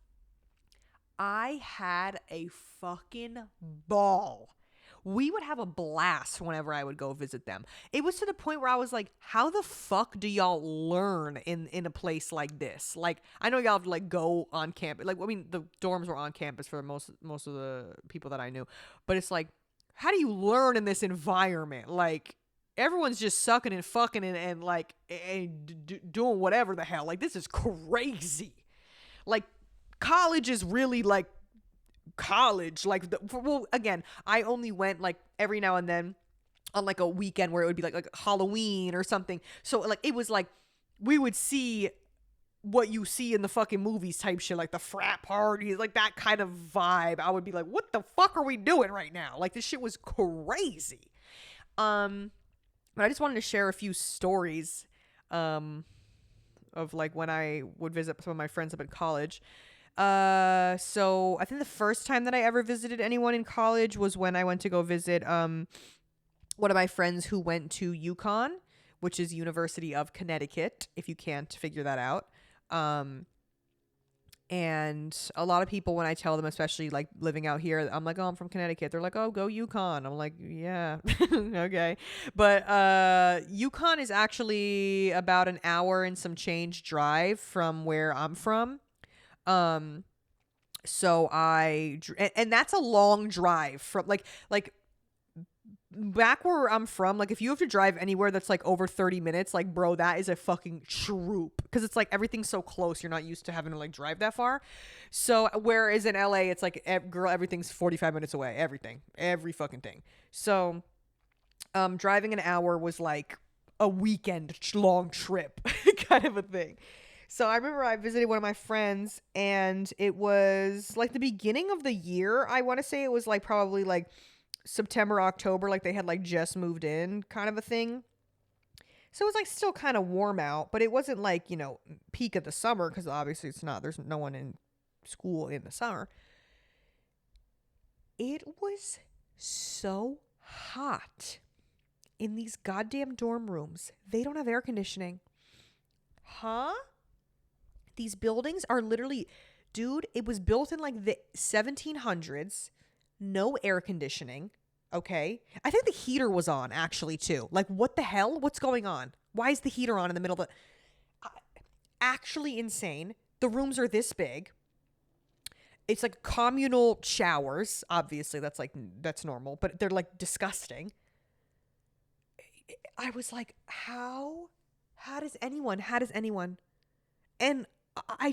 A: I had a fucking ball. We would have a blast whenever I would go visit them. It was to the point where I was like, how the fuck do y'all learn in a place like this? Like, I know y'all have to like go on campus. Like, I mean, the dorms were on campus for most of the people that I knew. But it's like, how do you learn in this environment? Like, everyone's just sucking and fucking and like doing whatever the hell. Like, this is crazy. Like, college is really like college. Like, well, again, I only went like every now and then on like a weekend where it would be like Halloween or something. So like it was like we would see what you see in the fucking movies type shit, like the frat parties, like that kind of vibe. I would be like, what the fuck are we doing right now? Like, this shit was crazy. But I just wanted to share a few stories of like when I would visit some of my friends up in college. So I think the first time that I ever visited anyone in college was when I went to go visit one of my friends who went to UConn, which is University of Connecticut, if you can't figure that out. And a lot of people, when I tell them, especially like living out here, I'm like, oh, I'm from Connecticut. They're like, oh, go UConn. I'm like, yeah, okay. But UConn is actually about an hour and some change drive from where I'm from. So and that's a long drive from like back where I'm from. Like, if you have to drive anywhere that's like over 30 minutes, like, bro, that is a fucking troop, because it's like everything's so close, you're not used to having to like drive that far. So whereas in LA it's like, girl, everything's 45 minutes away, every fucking thing. So driving an hour was like a weekend long trip kind of a thing. So I remember I visited one of my friends, and it was like the beginning of the year. I want to say it was like probably like September, October, like they had like just moved in kind of a thing. So it was like still kind of warm out, but it wasn't like, peak of the summer, because obviously it's not. There's no one in school in the summer. It was so hot in these goddamn dorm rooms. They don't have air conditioning. Huh? These buildings are literally, dude, it was built in like the 1700s. No air conditioning. Okay. I think the heater was on actually too. Like, what the hell? What's going on? Why is the heater on in the middle of the... Actually insane. The rooms are this big. It's like communal showers. Obviously, that's normal, but they're like disgusting. I was like, how does anyone? And I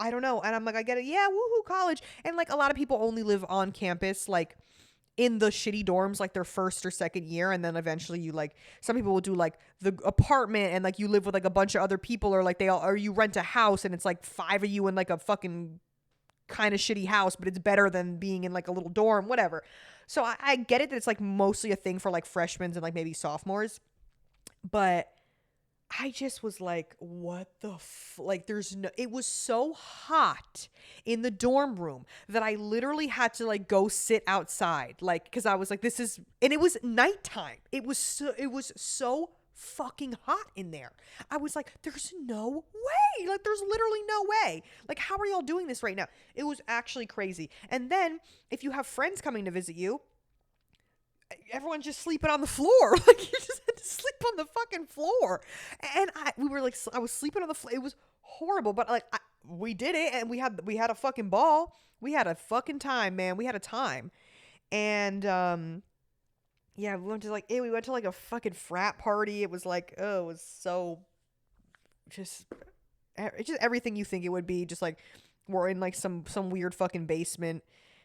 A: don't know. And I'm like, I get it. Yeah, woohoo, college. And like a lot of people only live on campus, like in the shitty dorms, like their first or second year. And then eventually you like, some people will do like the apartment, and like you live with like a bunch of other people, or like or you rent a house and it's like 5 of you in like a fucking kind of shitty house, but it's better than being in like a little dorm, whatever. So I get it that it's like mostly a thing for like freshmen and like maybe sophomores. But I just was like, what the like there's no it was so hot in the dorm room that I literally had to like go sit outside like cuz I was like this is and it was nighttime. It was so fucking hot in there. I was like there's no way. Like there's literally no way. Like how are y'all doing this right now? It was actually crazy. And then if you have friends coming to visit you, everyone's just sleeping on the floor. Like you just had to sleep on the fucking floor. And we were like, I was sleeping on the floor. It was horrible, but like we did it, and we had a fucking ball. We had a fucking time, man. We had a time, and yeah, we went to like a fucking frat party. It was like, oh, it was so just it's just everything you think it would be. Just like we're in like some weird fucking basement.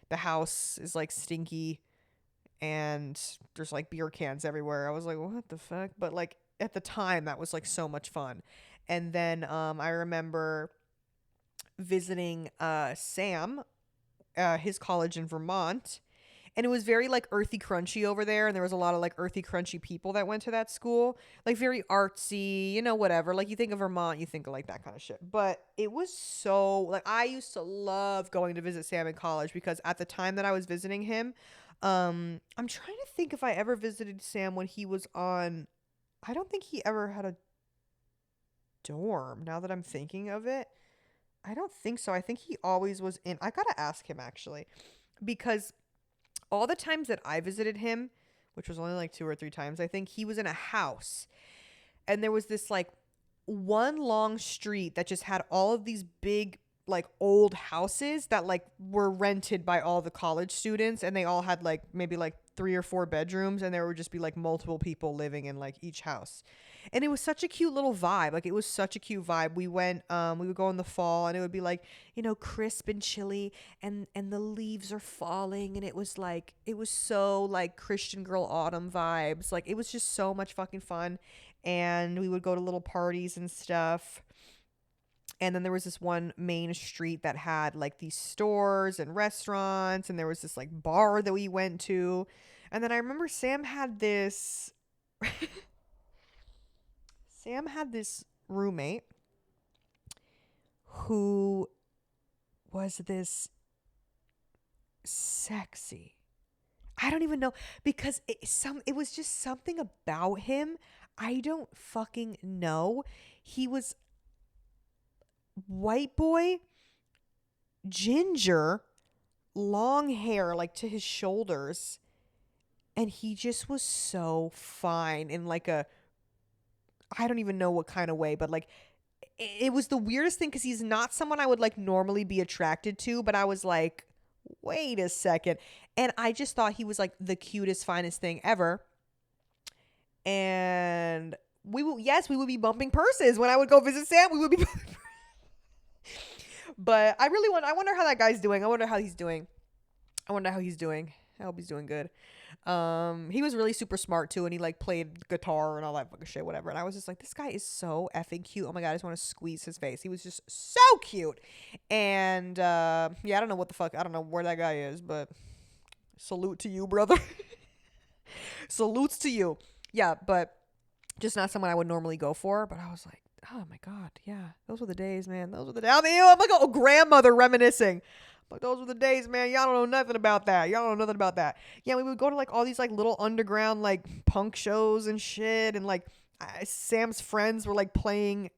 A: The house is like stinky and there's like beer cans everywhere. I was like, what the fuck? But like at the time that was like so much fun. And then I remember visiting Sam, his college in Vermont. And it was very like earthy crunchy over there, and there was a lot of like earthy crunchy people that went to that school. Like very artsy, whatever. Like you think of Vermont, you think of like that kind of shit. But it was so like I used to love going to visit Sam in college because at the time that I was visiting him, I'm trying to think if I ever visited Sam when he was on. I don't think he ever had a dorm. Now that I'm thinking of it, I don't think so. I think he always was in. I gotta ask him actually, because all the times that I visited him, which was only like 2 or 3 times, I think he was in a house, and there was this like one long street that just had all of these big like old houses that like were rented by all the college students, and they all had like maybe like 3 or 4 bedrooms, and there would just be like multiple people living in like each house. And it was such a cute little vibe. Like it was such a cute vibe. We would go in the fall, and it would be like, crisp and chilly, and the leaves are falling, and it was so like Christian girl autumn vibes. Like it was just so much fucking fun. And we would go to little parties and stuff. And then there was this one main street that had like these stores and restaurants, and there was this like bar that we went to. And then I remember Sam had this roommate who was this sexy. I don't even know, because it was just something about him. I don't fucking know. He was white boy, ginger, long hair like to his shoulders, and he just was so fine in like a I don't even know what kind of way, but like it was the weirdest thing because he's not someone I would like normally be attracted to, but I was like, wait a second. And I just thought he was like the cutest, finest thing ever. And we would be bumping purses when I would go visit Sam. We would be But I wonder how that guy's doing. I wonder how he's doing. I hope he's doing good. He was really super smart too, and he like played guitar and all that fucking shit, whatever. And I was just like, this guy is so effing cute. Oh my god, I just want to squeeze his face. He was just so cute. And yeah, I don't know what the fuck. I don't know where that guy is, but salute to you, brother. Salutes to you. Yeah, but just not someone I would normally go for. But I was like, oh my god, yeah, those were the days, man. Those were the days. I'm like a grandmother reminiscing. But those were the days, man. Y'all don't know nothing about that. Yeah, we would go to like all these like little underground like punk shows and shit, and like Sam's friends were like playing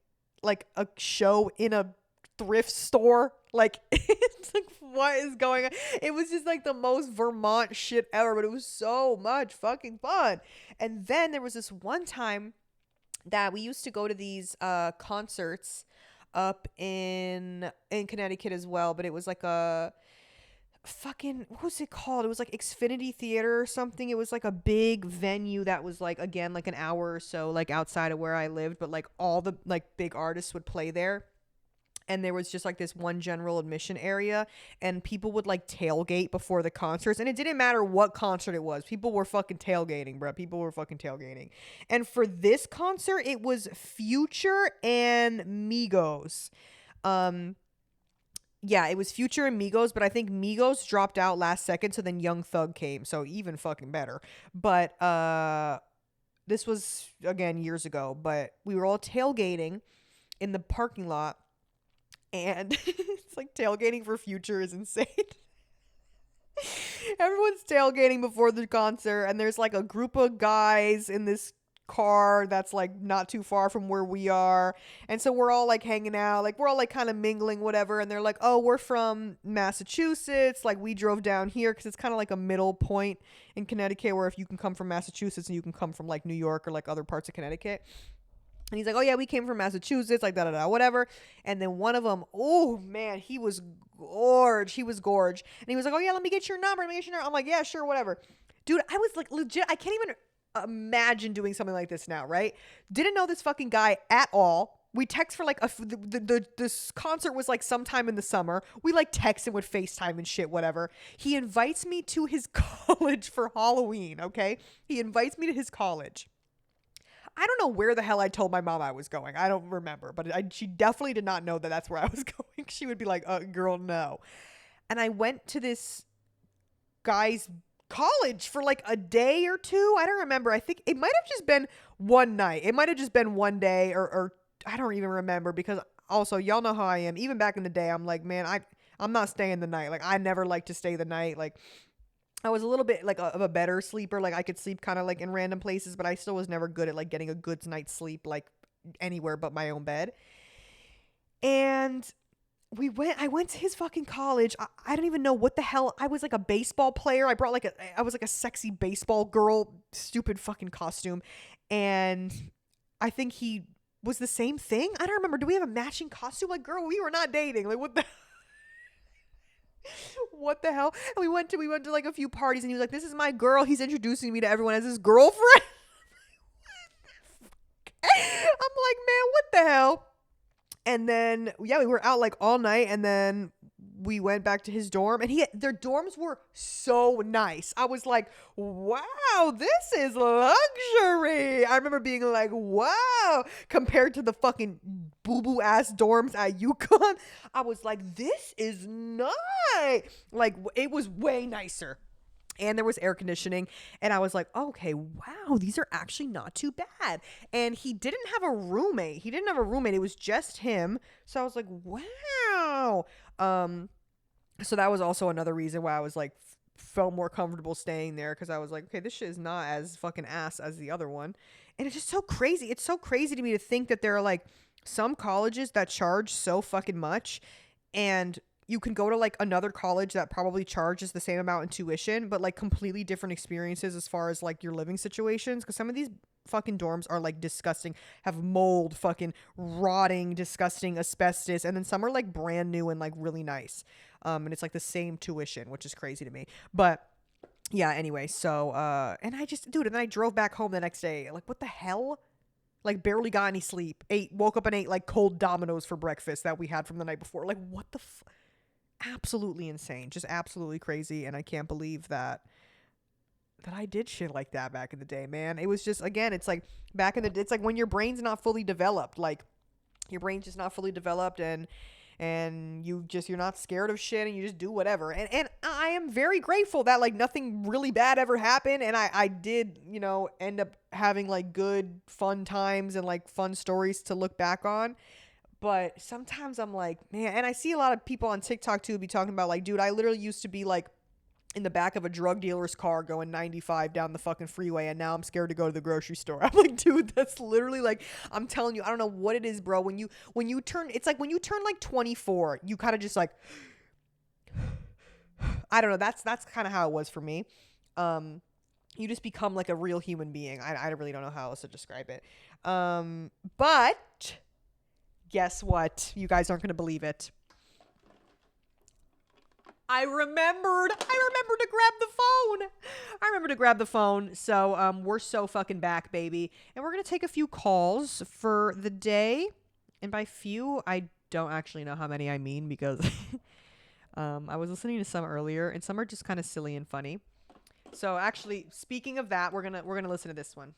A: like a show in a thrift store. Like it's like, what is going on? It was just like the most Vermont shit ever, but it was so much fucking fun. And then there was this one time that we used to go to these concerts up in Connecticut as well, but it was like a fucking, what was it called? It was like Xfinity Theater or something. It was like a big venue that was like, again, like an hour or so like outside of where I lived, but like all the like big artists would play there. And there was just like this one general admission area, and people would like tailgate before the concerts, and it didn't matter what concert it was. People were fucking tailgating, bro. People were fucking tailgating. And for this concert, it was Future and Migos. Yeah, it was Future and Migos, but I think Migos dropped out last second, so then Young Thug came, so even fucking better. But This was again years ago, but we were all tailgating in the parking lot, and it's like tailgating for Future is insane. Everyone's tailgating before the concert, and there's like a group of guys in this car that's like not too far from where we are. And so we're all like hanging out, like we're all like kind of mingling, whatever. And they're like, oh, we're from Massachusetts. Like we drove down here because it's kind of like a middle point in Connecticut where if you can come from Massachusetts and you can come from like New York or like other parts of Connecticut. And he's like, oh, yeah, we came from Massachusetts, like, da da da, whatever. And then one of them, oh, man, he was gorge. He was gorge. And he was like, oh, yeah, let me get your number. Let me get your number. I'm like, yeah, sure, whatever. Dude, I was like, legit, I can't even imagine doing something like this now, right? Didn't know this fucking guy at all. We text for like this concert was like sometime in the summer. We like text and would FaceTime and shit, whatever. He invites me to his college for Halloween, okay? He invites me to his college. I don't know where the hell I told my mom I was going. I don't remember, but she definitely did not know that that's where I was going. She would be like, girl, no. And I went to this guy's college for like a day or two. I don't remember. I think it might have just been one night. It might have just been one day or I don't even remember because also y'all know how I am. Even back in the day, I'm like, man, I'm not staying the night. Like I never like to stay the night. Like I was a little bit like of a better sleeper. Like I could sleep kind of like in random places, but I still was never good at like getting a good night's sleep like anywhere but my own bed. And I went to his fucking college. I don't even know what the hell. I was like a baseball player. I was like a sexy baseball girl, stupid fucking costume. And I think he was the same thing. I don't remember. Do we have a matching costume? Like, girl, we were not dating. Like, what the what the hell? And we went to like a few parties and he was like, this is my girl. He's introducing me to everyone as his girlfriend. I'm like, man, what the hell? And then yeah, we were out like all night and then we went back to his dorm and their dorms were so nice. I was like, wow, this is luxury. I remember being like, wow, compared to the fucking boo-boo ass dorms at UConn. I was like, this is nice. Like it was way nicer. And there was air conditioning. And I was like, okay, wow, these are actually not too bad. And he didn't have a roommate. It was just him. So I was like, wow. So that was also another reason why I was like, felt more comfortable staying there. Because I was like, okay, this shit is not as fucking ass as the other one. And it's just so crazy. It's so crazy to me to think that there are like some colleges that charge so fucking much. And you can go to like another college that probably charges the same amount in tuition, but like completely different experiences as far as like your living situations. Cause some of these fucking dorms are like disgusting, have mold, fucking rotting, disgusting asbestos. And then some are like brand new and like really nice. And it's like the same tuition, which is crazy to me. But yeah, anyway, so, and then I drove back home the next day. Like, what the hell? Like barely got any sleep. Woke up and ate like cold Dominoes for breakfast that we had from the night before. Like what the absolutely insane, just absolutely crazy. And I can't believe that I did shit like that back in the day, man. It was just, again, it's like it's like when your brain's not fully developed, like your brain's just not fully developed and you're not scared of shit and you just do whatever. And I am very grateful that like nothing really bad ever happened. And I did, end up having like good fun times and like fun stories to look back on. But sometimes I'm like, man, and I see a lot of people on TikTok too be talking about like, dude, I literally used to be like in the back of a drug dealer's car going 95 down the fucking freeway and now I'm scared to go to the grocery store. I'm like, dude, that's literally like, I'm telling you, I don't know what it is, bro. When you turn like 24, you kind of just like, I don't know. That's kind of how it was for me. You just become like a real human being. I really don't know how else to describe it. But guess what? You guys aren't going to believe it. I remembered to grab the phone. So, we're so fucking back, baby. And we're going to take a few calls for the day. And by few, I don't actually know how many I mean because I was listening to some earlier and some are just kind of silly and funny. So, actually, speaking of that, we're going to listen to this one.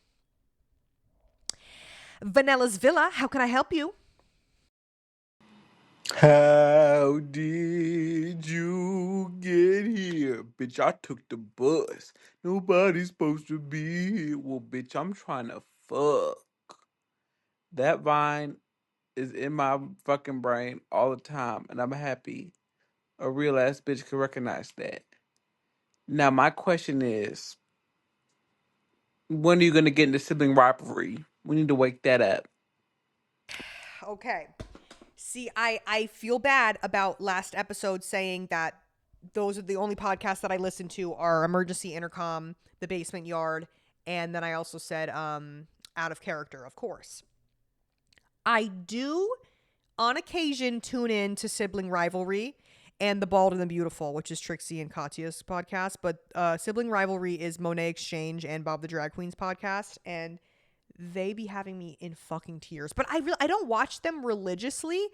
A: Vanella's Villa, how can I help you?
B: How did you get here? Bitch, I took the bus. Nobody's supposed to be here. Well, bitch, I'm trying to fuck. That vine is in my fucking brain all the time, and I'm happy a real ass bitch can recognize that. Now, my question is, when are you gonna get into sibling rivalry? We need to wake that up.
A: Okay. See, I feel bad about last episode saying that those are the only podcasts that I listen to are Emergency Intercom, The Basement Yard, and then I also said Out of Character, of course. I do on occasion tune in to Sibling Rivalry and The Bald and the Beautiful, which is Trixie and Katya's podcast, but Sibling Rivalry is Monet Exchange and Bob the Drag Queen's podcast, and they be having me in fucking tears. But I don't watch them religiously.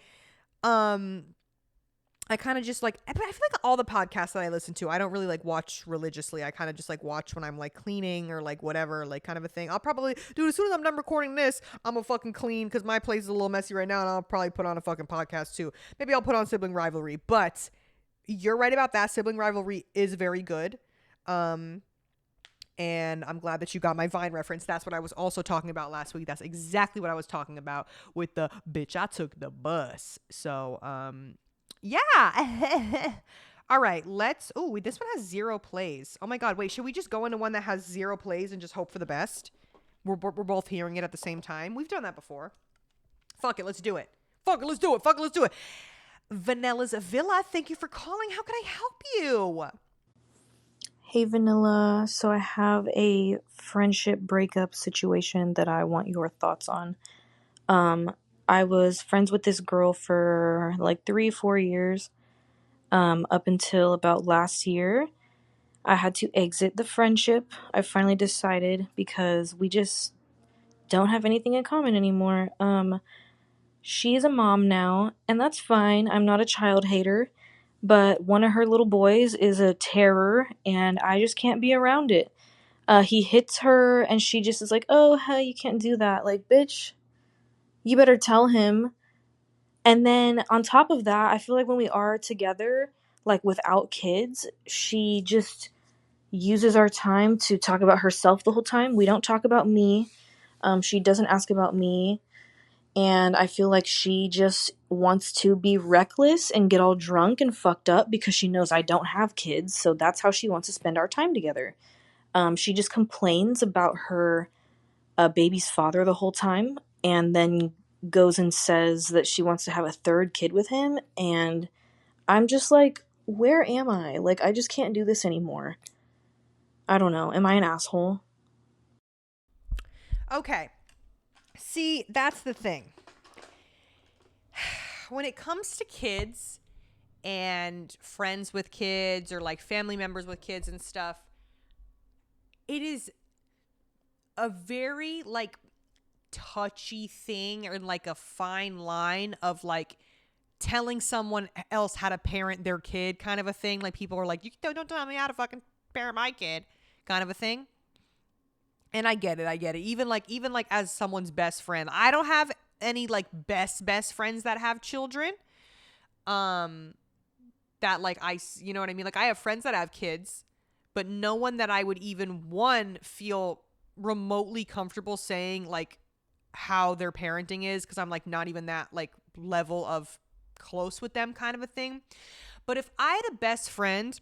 A: Um I kind of just like, I feel like all the podcasts that I listen to, I don't really like watch religiously. I kind of just like watch when I'm like cleaning or like whatever, like kind of a thing. I'll probably, dude, as soon as I'm done recording this, I'm gonna fucking clean because my place is a little messy right now, and I'll probably put on a fucking podcast too. Maybe I'll put on Sibling Rivalry, but you're right about that. Sibling Rivalry is very good. Um, and I'm glad that you got my Vine reference. That's what I was also talking about last week. That's exactly what I was talking about with the bitch, I took the bus. So, yeah. All right, let's. Oh, this one has 0 plays. Oh my God, wait, should we just go into one that has 0 plays and just hope for the best? We're both hearing it at the same time. We've done that before. Fuck it, let's do it. Fuck it, let's do it. Fuck it, let's do it. Vanilla's Villa, thank you for calling. How can I help you?
C: Hey Vanilla, so I have a friendship breakup situation that I want your thoughts on. I was friends with this girl for like 3-4 years, up until about last year. I had to exit the friendship. I finally decided because we just don't have anything in common anymore. She's a mom now, and that's fine. I'm not a child hater, but one of her little boys is a terror, and I just can't be around it. He hits her, and she just is like, oh, hell, you can't do that. Like, bitch, you better tell him. And then on top of that, I feel like when we are together, like without kids, she just uses our time to talk about herself the whole time. We don't talk about me. She doesn't ask about me. And I feel like she just wants to be reckless and get all drunk and fucked up because she knows I don't have kids. So that's how she wants to spend our time together. She just complains about her baby's father the whole time, and then goes and says that she wants to have a third kid with him. And I'm just like, where am I? Like, I just can't do this anymore. I don't know. Am I an asshole?
A: Okay. See, that's the thing. When it comes to kids and friends with kids or like family members with kids and stuff, it is a very like touchy thing or like a fine line of like telling someone else how to parent their kid kind of a thing. Like people are like, you don't tell me how to fucking parent my kid kind of a thing. And I get it. Even like as someone's best friend, I don't have any like best friends that have children. That like you know what I mean? Like I have friends that have kids, but no one that I would even feel remotely comfortable saying like how their parenting is, because I'm like not even that like level of close with them kind of a thing. But if I had a best friend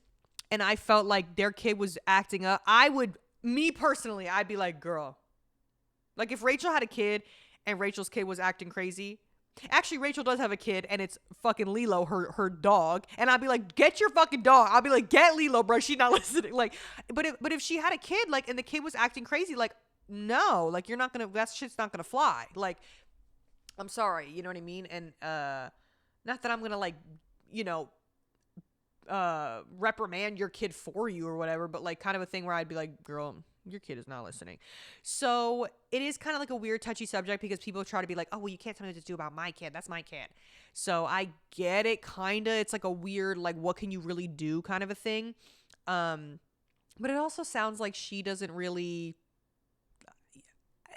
A: and I felt like their kid was acting up, me personally, I'd be like, girl, like if Rachel had a kid and Rachel's kid was acting crazy. Actually, Rachel does have a kid, and it's fucking Lilo, her dog. And I'd be like, get your fucking dog. I'll be like, get Lilo, bro. She's not listening. Like, but if she had a kid, like, and the kid was acting crazy, like, no, like, that shit's not gonna fly. Like, I'm sorry, you know what I mean? And not that I'm gonna like, you know, reprimand your kid for you or whatever, but like kind of a thing where I'd be like, girl, your kid is not listening. So it is kind of like a weird touchy subject because people try to be like, oh, well, you can't tell me what to do about my kid. That's my kid. So I get it. Kind of, it's like a weird, like, what can you really do kind of a thing. But it also sounds like she doesn't really,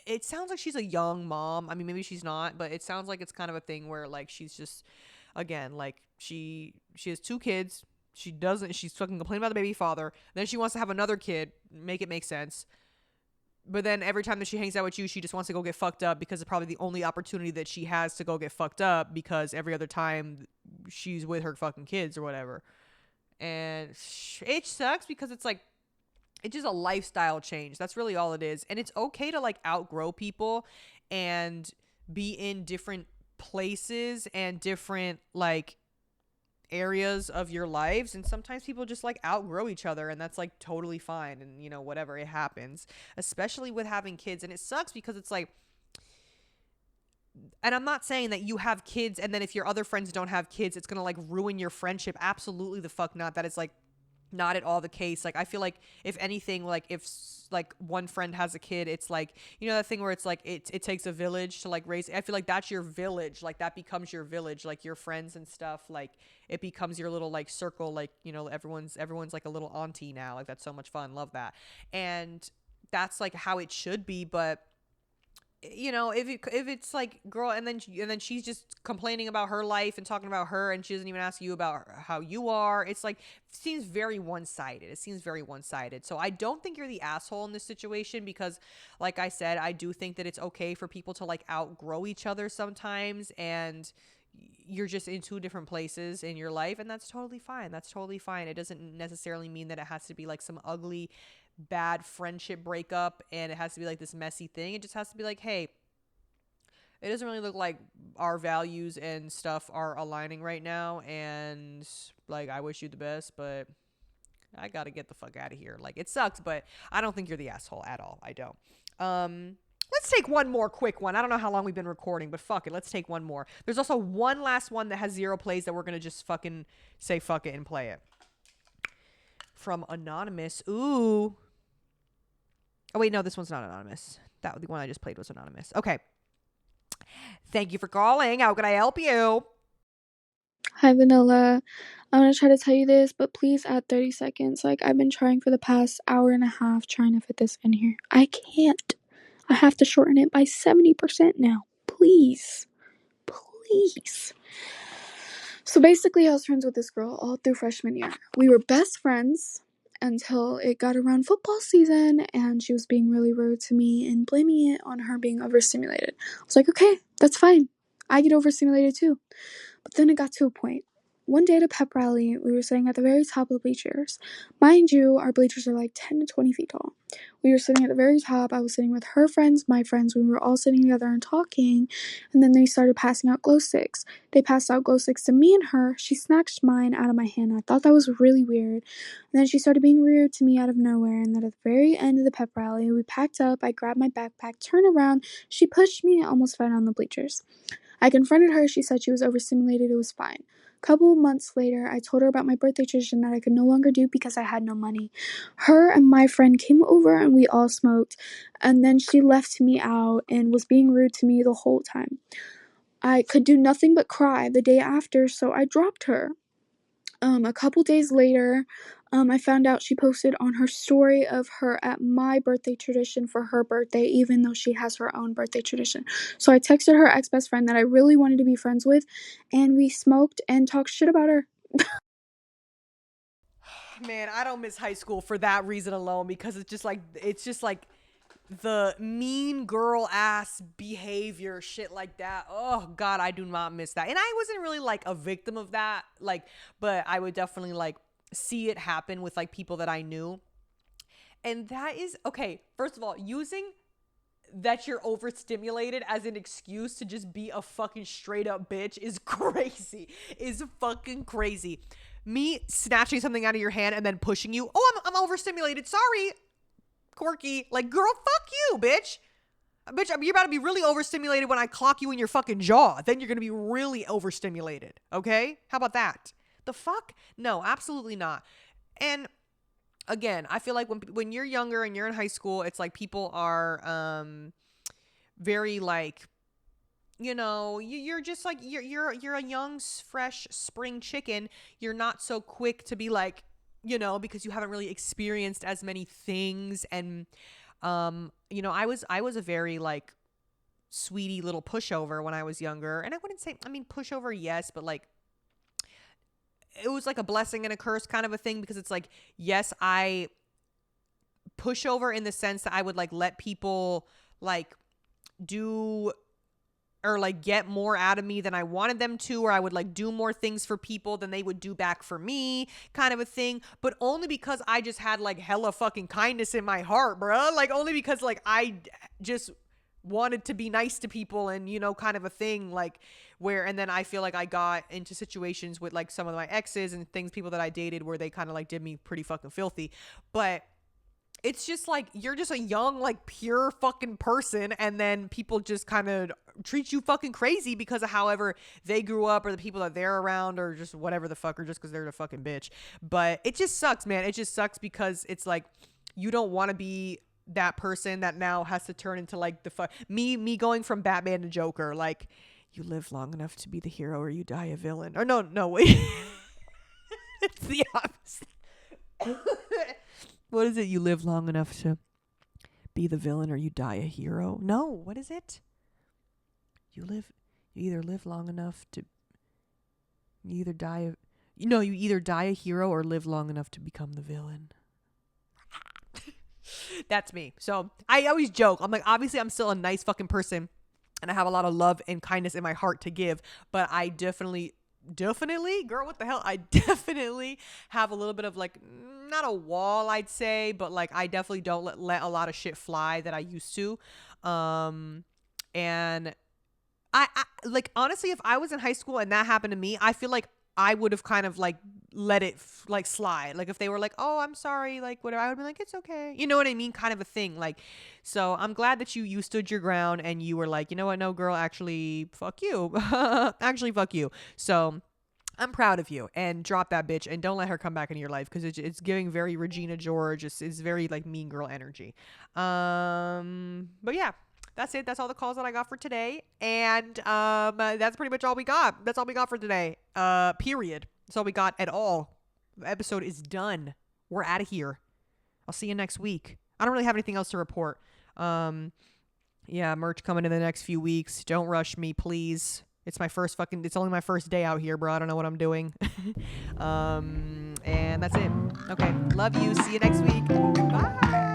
A: it sounds like she's a young mom. I mean, maybe she's not, but it sounds like it's kind of a thing where like, she's just again, like she has 2 kids. She's fucking complaining about the baby father. Then she wants to have another kid. Make it make sense. But then every time that she hangs out with you, she just wants to go get fucked up because it's probably the only opportunity that she has to go get fucked up, because every other time she's with her fucking kids or whatever. And it sucks because it's like, it's just a lifestyle change. That's really all it is. And it's okay to like outgrow people and be in different places and different like areas of your lives, and sometimes people just like outgrow each other, and that's like totally fine, and you know, whatever, it happens, especially with having kids. And it sucks because it's like, and I'm not saying that you have kids and then if your other friends don't have kids it's gonna like ruin your friendship. Absolutely the fuck not. That is like not at all the case. Like I feel like if anything, like if like one friend has a kid, it's like, you know, that thing where it's like it takes a village to like raise. I feel like that's your village. Like that becomes your village, like your friends and stuff. Like it becomes your little like circle. Like, you know, everyone's like a little auntie now. Like that's so much fun. Love that. And that's like how it should be. But you know, if it's like girl, and then she's just complaining about her life and talking about her, and she doesn't even ask you about how you are. It's like, seems very one-sided. It seems very one-sided. So I don't think you're the asshole in this situation, because like I said, I do think that it's okay for people to like outgrow each other sometimes, and you're just in 2 different places in your life, and that's totally fine. That's totally fine. It doesn't necessarily mean that it has to be like some ugly bad friendship breakup and it has to be like this messy thing. It just has to be like, hey, it doesn't really look like our values and stuff are aligning right now, and like I wish you the best, but I gotta get the fuck out of here. Like it sucks, but I don't think you're the asshole at all. I don't. Let's take one more quick one. I don't know how long we've been recording, but fuck it, let's take one more. There's also one last one that has 0 plays that we're gonna just fucking say fuck it and play it. From Anonymous. Ooh. Oh, wait, no, this one's not anonymous. The one I just played was anonymous. Okay. Thank you for calling. How can I help you?
D: Hi, Vanilla. I'm gonna try to tell you this, but please add 30 seconds. Like, I've been trying for the past hour and a half trying to fit this in here. I can't. I have to shorten it by 70% now. Please. Please. So basically, I was friends with this girl all through freshman year. We were best friends until it got around football season, and she was being really rude to me and blaming it on her being overstimulated. I was like, okay, that's fine. I get overstimulated too. But then it got to a point. One day at a pep rally, we were sitting at the very top of the bleachers. Mind you, our bleachers are like 10 to 20 feet tall. We were sitting at the very top. I was sitting with her friends, my friends. We were all sitting together and talking. And then they started passing out glow sticks. They passed out glow sticks to me and her. She snatched mine out of my hand. I thought that was really weird. And then she started being rude to me out of nowhere. And then at the very end of the pep rally, we packed up. I grabbed my backpack, turned around. She pushed me and almost fell on the bleachers. I confronted her. She said she was overstimulated. It was fine. A couple of months later, I told her about my birthday tradition that I could no longer do because I had no money. Her and my friend came over and we all smoked, and then she left me out and was being rude to me the whole time. I could do nothing but cry the day after, so I dropped her. A couple days later, I found out she posted on her story of her at my birthday tradition for her birthday, even though she has her own birthday tradition. So I texted her ex-best friend that I really wanted to be friends with, and we smoked and talked shit about her.
A: Man, I don't miss high school for that reason alone, because it's just like the mean girl ass behavior, shit like that. Oh god, I do not miss that. And I wasn't really like a victim of that, like, but I would definitely like see it happen with like people that I knew. And that is okay. First of all, using that you're overstimulated as an excuse to just be a fucking straight up bitch is crazy. Is fucking crazy. Me snatching something out of your hand and then pushing you. Oh, I'm overstimulated. Sorry. Corky. Like, girl, fuck you, bitch. Bitch, you're about to be really overstimulated when I clock you in your fucking jaw. Then you're going to be really overstimulated. Okay? How about that? The fuck? No, absolutely not. And again, I feel like when you're younger and you're in high school, it's like people are very like, you know, you're just like you're a young fresh spring chicken. You're not so quick to be like, you know, because you haven't really experienced as many things. And you know, I was a very like sweetie little pushover when I was younger. And I wouldn't say, I mean, pushover, yes, but like it was like a blessing and a curse kind of a thing, because it's like, yes, I pushover in the sense that I would like let people like do or like get more out of me than I wanted them to, or I would like do more things for people than they would do back for me, kind of a thing. But only because I just had like hella fucking kindness in my heart, bruh. Like only because like I just wanted to be nice to people, and you know, kind of a thing, like where, and then I feel like I got into situations with like some of my exes and things, people that I dated, where they kind of like did me pretty fucking filthy. But it's just like you're just a young, like pure fucking person, and then people just kind of treat you fucking crazy because of however they grew up, or the people that they're around, or just whatever the fuck, or just because they're a fucking bitch. But it just sucks, man. It just sucks because it's like you don't want to be that person that now has to turn into like the fuck me going from Batman to Joker. Like, you live long enough to be the hero, or you die a villain. Or no, wait. It's the opposite. What is it? You live long enough to be the villain, or you die a hero? No, what is it? You either live long enough to, you either die a, you either die a hero or live long enough to become the villain. That's me. So I always joke. I'm like, obviously I'm still a nice fucking person, and I have a lot of love and kindness in my heart to give, but I definitely, girl, what the hell, I definitely have a little bit of like, not a wall, I'd say, but like I definitely don't let a lot of shit fly that I used to. And I like, honestly, if I was in high school and that happened to me, I feel like I would have kind of like let it like slide. Like if they were like, "Oh, I'm sorry," like whatever, I would be like, "It's okay." You know what I mean? Kind of a thing. Like, so I'm glad that you stood your ground and you were like, "You know what? No, girl, actually, fuck you. Actually, fuck you." So I'm proud of you, and drop that bitch and don't let her come back into your life, because it's giving very Regina George. It's very like mean girl energy. But yeah, that's it. That's all the calls that I got for today, and that's pretty much all we got. That's all we got for today. Period. That's all we got at all. The episode is done. We're out of here. I'll see you next week. I don't really have anything else to report. Yeah, merch coming in the next few weeks. Don't rush me, please. It's only my first day out here, bro. I don't know what I'm doing. And that's it. Okay. Love you. See you next week. Bye.